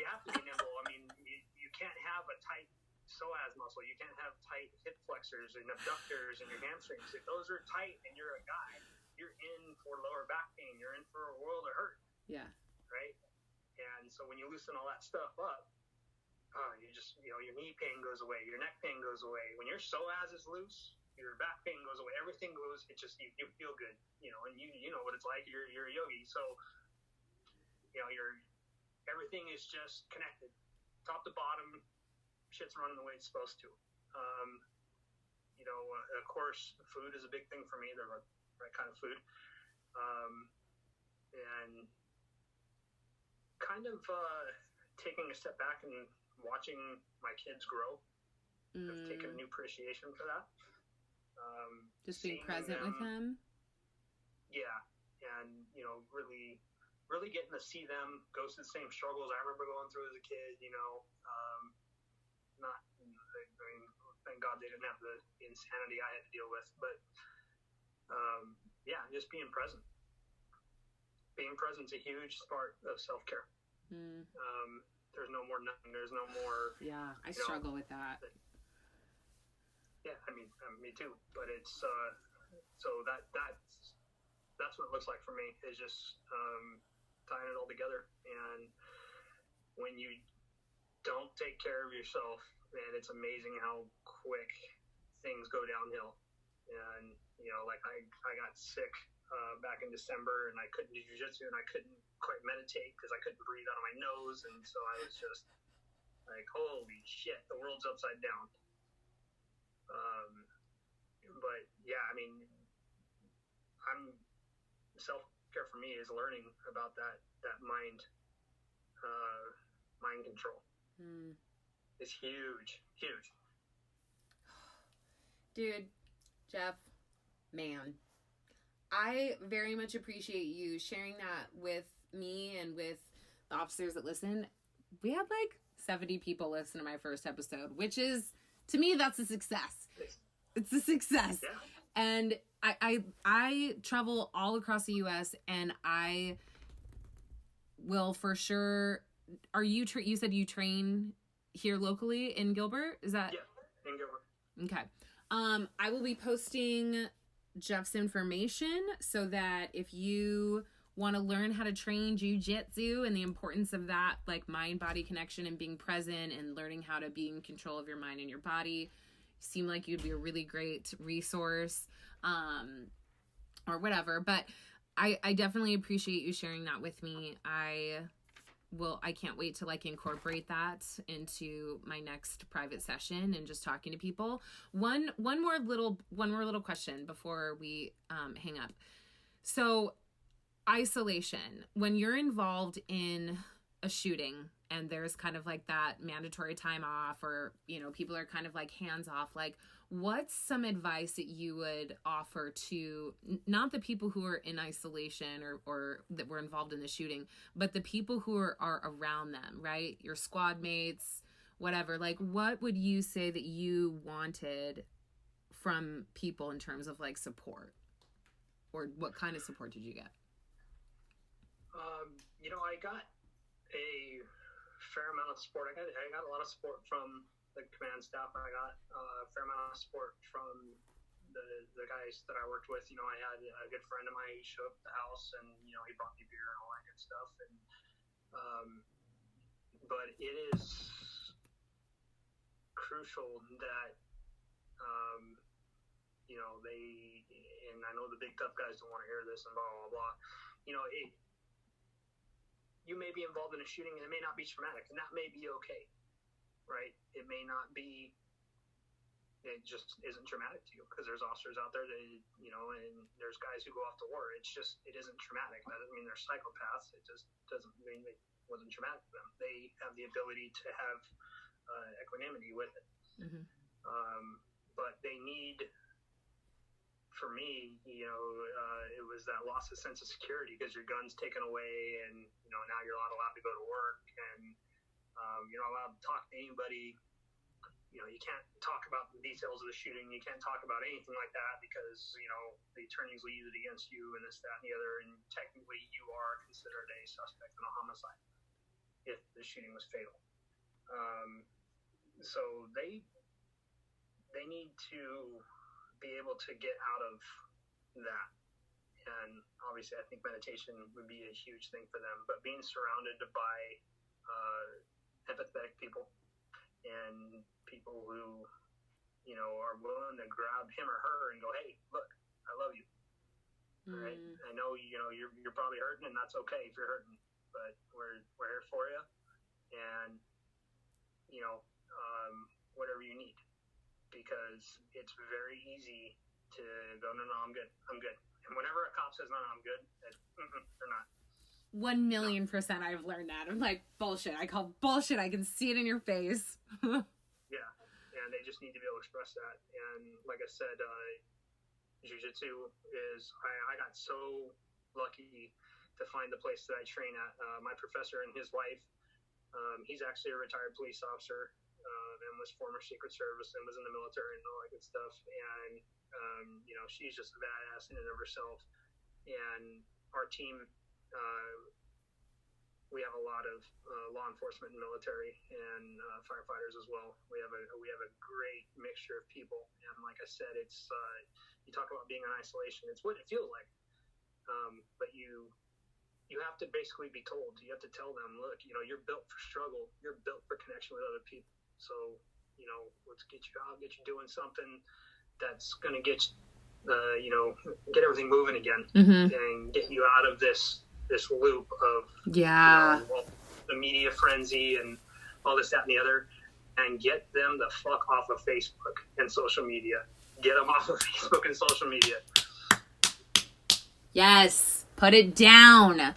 [SPEAKER 2] have to be nimble. I mean, you can't have a tight psoas muscle. You can't have tight hip flexors and abductors and your hamstrings. If those are tight and you're a guy, you're in for lower back pain. You're in for a world of hurt.
[SPEAKER 3] Yeah.
[SPEAKER 2] Right. And so when you loosen all that stuff up, you just, you know, your knee pain goes away, your neck pain goes away. When your psoas is loose, your back pain goes away, everything goes, it just, you feel good, you know, and you know what it's like, you're a yogi, so, you know, everything is just connected, top to bottom, shit's running the way it's supposed to. You know, of course, food is a big thing for me, the right kind of food, and kind of taking a step back and watching my kids grow, I've taken a new appreciation for that.
[SPEAKER 3] Just being present with them.
[SPEAKER 2] Yeah, and you know, really getting to see them go through the same struggles I remember going through as a kid. You know, I mean, thank God they didn't have the insanity I had to deal with. But yeah, just being present. Being present's a huge part of self-care. There's no more nothing. There's no more.
[SPEAKER 3] Yeah, I struggle with that.
[SPEAKER 2] Yeah, I mean, me too. But it's so that's what it looks like for me, is just tying it all together. And when you don't take care of yourself, man, it's amazing how quick things go downhill. And you know, like I got sick back in December, and I couldn't do jiu-jitsu, and I couldn't quite meditate because I couldn't breathe out of my nose, and so I was just like, holy shit, the world's upside down. But yeah, I mean, self-care for me is learning about that mind control. It's huge.
[SPEAKER 3] Dude, Jeff, man, I very much appreciate you sharing that with me and with the officers that listen. We had like 70 people listen to my first episode, which is, to me, that's a success. It's a success.
[SPEAKER 2] Yeah.
[SPEAKER 3] And I travel all across the U.S. and I will for sure. You said you train here locally in Gilbert? Is that?
[SPEAKER 2] Yeah, in Gilbert.
[SPEAKER 3] Okay. I will be posting Jeff's information so that if you want to learn how to train jiu-jitsu and the importance of that, like mind-body connection and being present and learning how to be in control of your mind and your body, seem like you'd be a really great resource, or whatever. But I definitely appreciate you sharing that with me. I can't wait to like incorporate that into my next private session and just talking to people. One more little question before we hang up. So isolation, when you're involved in a shooting and there's kind of like that mandatory time off, or, you know, people are kind of like hands off, like what's some advice that you would offer to not the people who are in isolation or that were involved in the shooting, but the people who are around them, right? Your squad mates, whatever. Like, what would you say that you wanted from people in terms of like support, or what kind of support did you get?
[SPEAKER 2] You know, I got a fair amount of support. I got a lot of support from the command staff. I got a fair amount of support from the guys that I worked with. You know, I had a good friend of mine who showed up at the house, and you know, he brought me beer and all that good stuff. And but it is crucial that you know, and I know the big tough guys don't want to hear this and blah blah blah. You know, you may be involved in a shooting and it may not be traumatic, and that may be okay, right? It may not be, it just isn't traumatic to you, because there's officers out there that, you know, and there's guys who go off to war. It isn't traumatic. That doesn't mean they're psychopaths. It just doesn't mean it wasn't traumatic to them. They have the ability to have equanimity with it.
[SPEAKER 3] Mm-hmm.
[SPEAKER 2] But they need, for me, you know, it was that loss of sense of security because your gun's taken away, and you know, now you're not allowed to go to work, and you're not allowed to talk to anybody. You know, you can't talk about the details of the shooting. You can't talk about anything like that because, you know, the attorneys will use it against you and this, that, and the other. And technically, you are considered a suspect in a homicide if the shooting was fatal. So they need to be able to get out of that. And obviously, I think meditation would be a huge thing for them. But being surrounded by empathetic people and people who, you know, are willing to grab him or her and go, hey, look, I love you. Right? I know, you know, you're probably hurting, and that's okay if you're hurting, but we're here for you, and you know, whatever you need, because it's very easy to go, no, I'm good, and whenever a cop says no, I'm good, they're not.
[SPEAKER 3] 1,000,000% I've learned that. I'm like, bullshit. I call bullshit. I can see it in your face.
[SPEAKER 2] Yeah, and they just need to be able to express that. And like I said, jiu-jitsu is, I got so lucky to find the place that I train at. My professor and his wife, he's actually a retired police officer and was former Secret Service and was in the military and all that good stuff. And, you know, she's just a badass in and of herself. And our team, we have a lot of law enforcement and military and firefighters as well. We have a great mixture of people, and like I said, it's you talk about being in isolation. It's what it feels like, but you have to basically be told. You have to tell them, look, you know, you're built for struggle. You're built for connection with other people. So, you know, let's get you out, get you doing something that's going to get you know, get everything moving again, and get you out of this this loop of the media frenzy and all this, that, and the other, and get them the fuck off of Facebook and social media. Get them off of Facebook and social media.
[SPEAKER 3] Yes, put it down.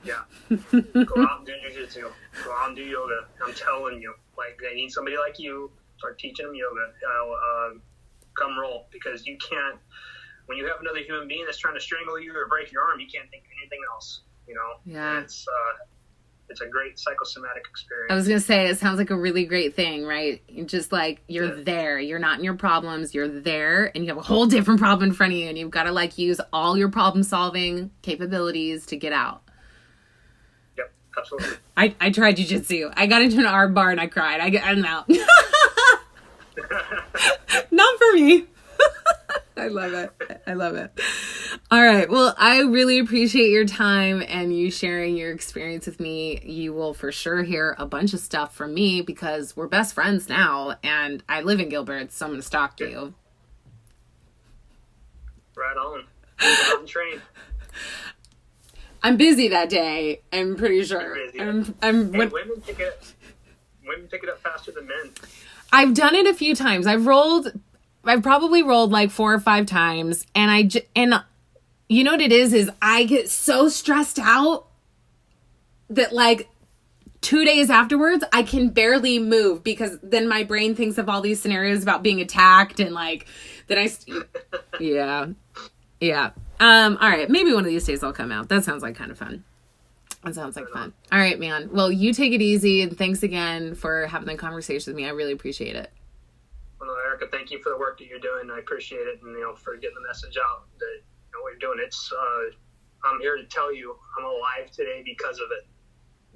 [SPEAKER 2] Yeah. Go out and do jiu-jitsu. Go out and do yoga. I'm telling you, like, they need somebody like you. Start teaching them yoga. Come roll, because you can't. When you have another human being that's trying to strangle you or break your arm, you can't think of anything else. You know.
[SPEAKER 3] Yeah.
[SPEAKER 2] And it's a great psychosomatic experience.
[SPEAKER 3] I was gonna say, it sounds like a really great thing, right? Just like you're there, you're not in your problems, you're there, and you have a whole different problem in front of you, and you've got to like use all your problem solving capabilities to get out.
[SPEAKER 2] Absolutely.
[SPEAKER 3] I tried jiu-jitsu. I got into an arm bar and I cried. I'm out. Not for me. I love it. I love it. All right. Well, I really appreciate your time and you sharing your experience with me. You will for sure hear a bunch of stuff from me because we're best friends now and I live in Gilbert, so I'm going to stalk you.
[SPEAKER 2] Right on. Get on the train.
[SPEAKER 3] I'm busy that day. I'm pretty sure.
[SPEAKER 2] Women pick it up faster than men.
[SPEAKER 3] I've done it a few times. I've probably rolled like 4 or 5 times, and you know what it is I get so stressed out that like 2 days afterwards I can barely move because then my brain thinks of all these scenarios about being attacked and like that yeah. All right. Maybe one of these days I'll come out. That sounds like kind of fun. That sounds like fun. All right, man. Well, you take it easy, and thanks again for having the conversation with me. I really appreciate it.
[SPEAKER 2] Well, Erica, thank you for the work that you're doing. I appreciate it, and for getting the message out that what you're doing. It's I'm here to tell you I'm alive today because of it.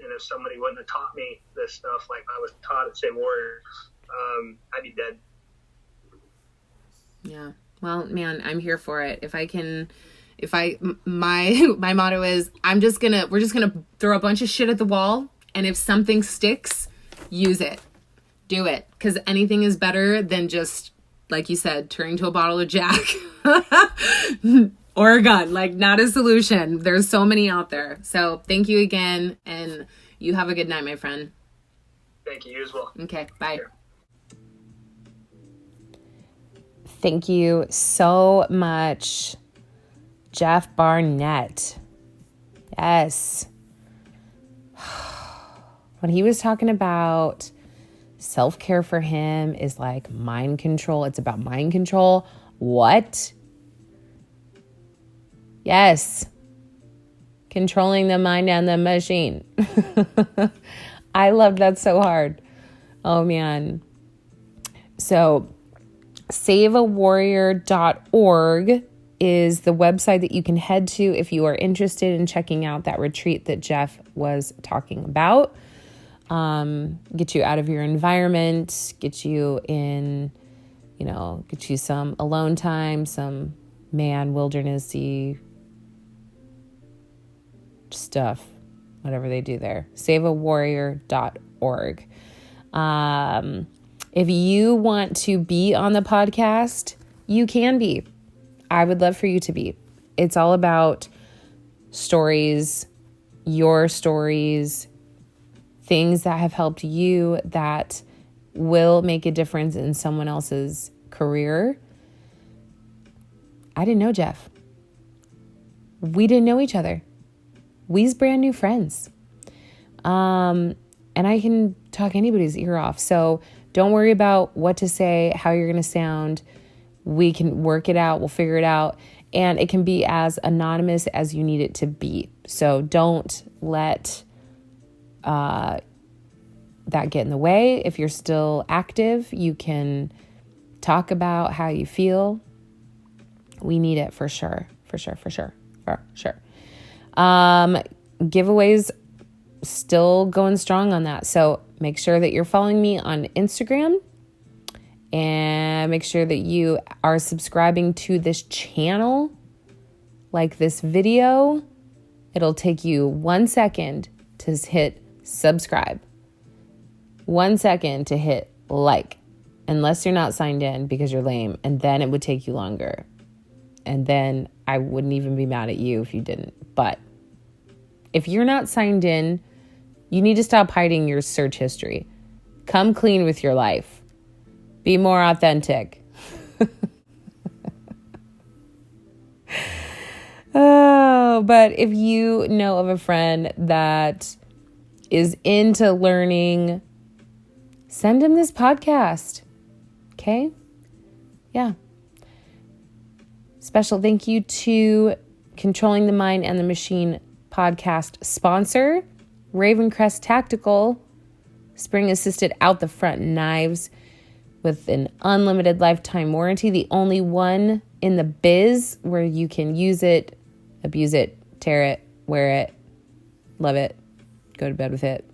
[SPEAKER 2] And if somebody wouldn't have taught me this stuff like I was taught at Save Warrior, I'd be dead.
[SPEAKER 3] Yeah. Well, man, I'm here for it. My motto is we're just gonna throw a bunch of shit at the wall, and if something sticks, use it. Do it. Because anything is better than just, like you said, turning to a bottle of Jack or a gun. Like, not a solution. There's so many out there. So thank you again, and you have a good night, my friend.
[SPEAKER 2] Thank you. You as well.
[SPEAKER 3] Okay, bye.
[SPEAKER 2] Sure.
[SPEAKER 1] Thank you so much, Jeff Barnett. Yes. When he was talking about self-care for him is like mind control. It's about mind control. What? Yes. Controlling the mind and the machine. I loved that so hard. Oh, man. So saveawarrior.org is the website that you can head to if you are interested in checking out that retreat that Jeff was talking about. Get you out of your environment, get you in, get you some alone time, some wildernessy stuff, whatever they do there. saveawarrior.org. If you want to be on the podcast, you can be. I would love for you to be. It's all about stories, your stories, things that have helped you that will make a difference in someone else's career. I didn't know Jeff. We didn't know each other. We's brand new friends. And I can talk anybody's ear off. So don't worry about what to say, how you're going to sound. We can work it out. We'll figure it out. And it can be as anonymous as you need it to be. So don't let that get in the way. If you're still active, you can talk about how you feel. We need it for sure. For sure. Giveaways still going strong on that. So make sure that you're following me on Instagram and make sure that you are subscribing to this channel, like this video. It'll take you 1 second to hit subscribe, 1 second to hit like, unless you're not signed in because you're lame, and then it would take you longer. And then I wouldn't even be mad at you if you didn't. But If you're not signed in, you need to stop hiding your search history. Come clean with your life. Be more authentic. Oh, but if you know of a friend that is into learning, send him this podcast. Okay? Yeah. Special thank you to Controlling the Mind and the Machine podcast sponsor, Ravencrest Tactical, spring-assisted out-the-front knives with an unlimited lifetime warranty. The only one in the biz where you can use it, abuse it, tear it, wear it, love it, go to bed with it.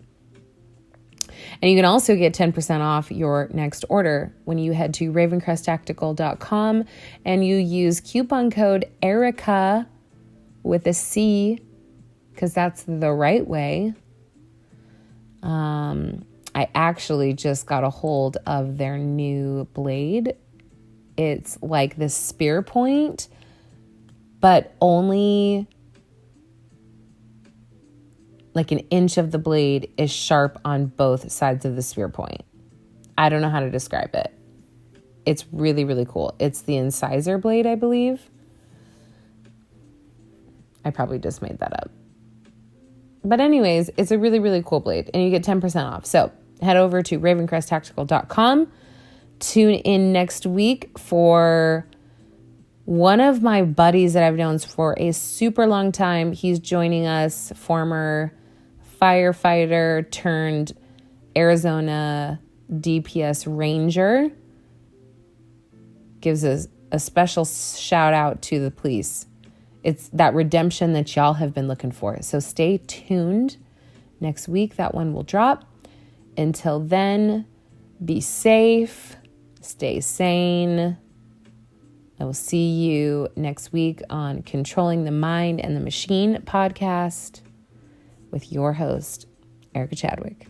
[SPEAKER 1] And you can also get 10% off your next order when you head to ravencresttactical.com and you use coupon code ERICA with a C, because that's the right way. I actually just got a hold of their new blade. It's like this spear point, but only like an inch of the blade is sharp on both sides of the spear point. I don't know how to describe it. It's really, really cool. It's the incisor blade, I believe. I probably just made that up. But anyways, it's a really, really cool blade, and you get 10% off. So head over to ravencresttactical.com. Tune in next week for one of my buddies that I've known for a super long time. He's joining us, former firefighter turned Arizona DPS Ranger. Gives us a special shout out to the police. It's that redemption that y'all have been looking for. So stay tuned. Next week, that one will drop. Until then, be safe, stay sane. I will see you next week on Controlling the Mind and the Machine podcast with your host, Erica Chadwick.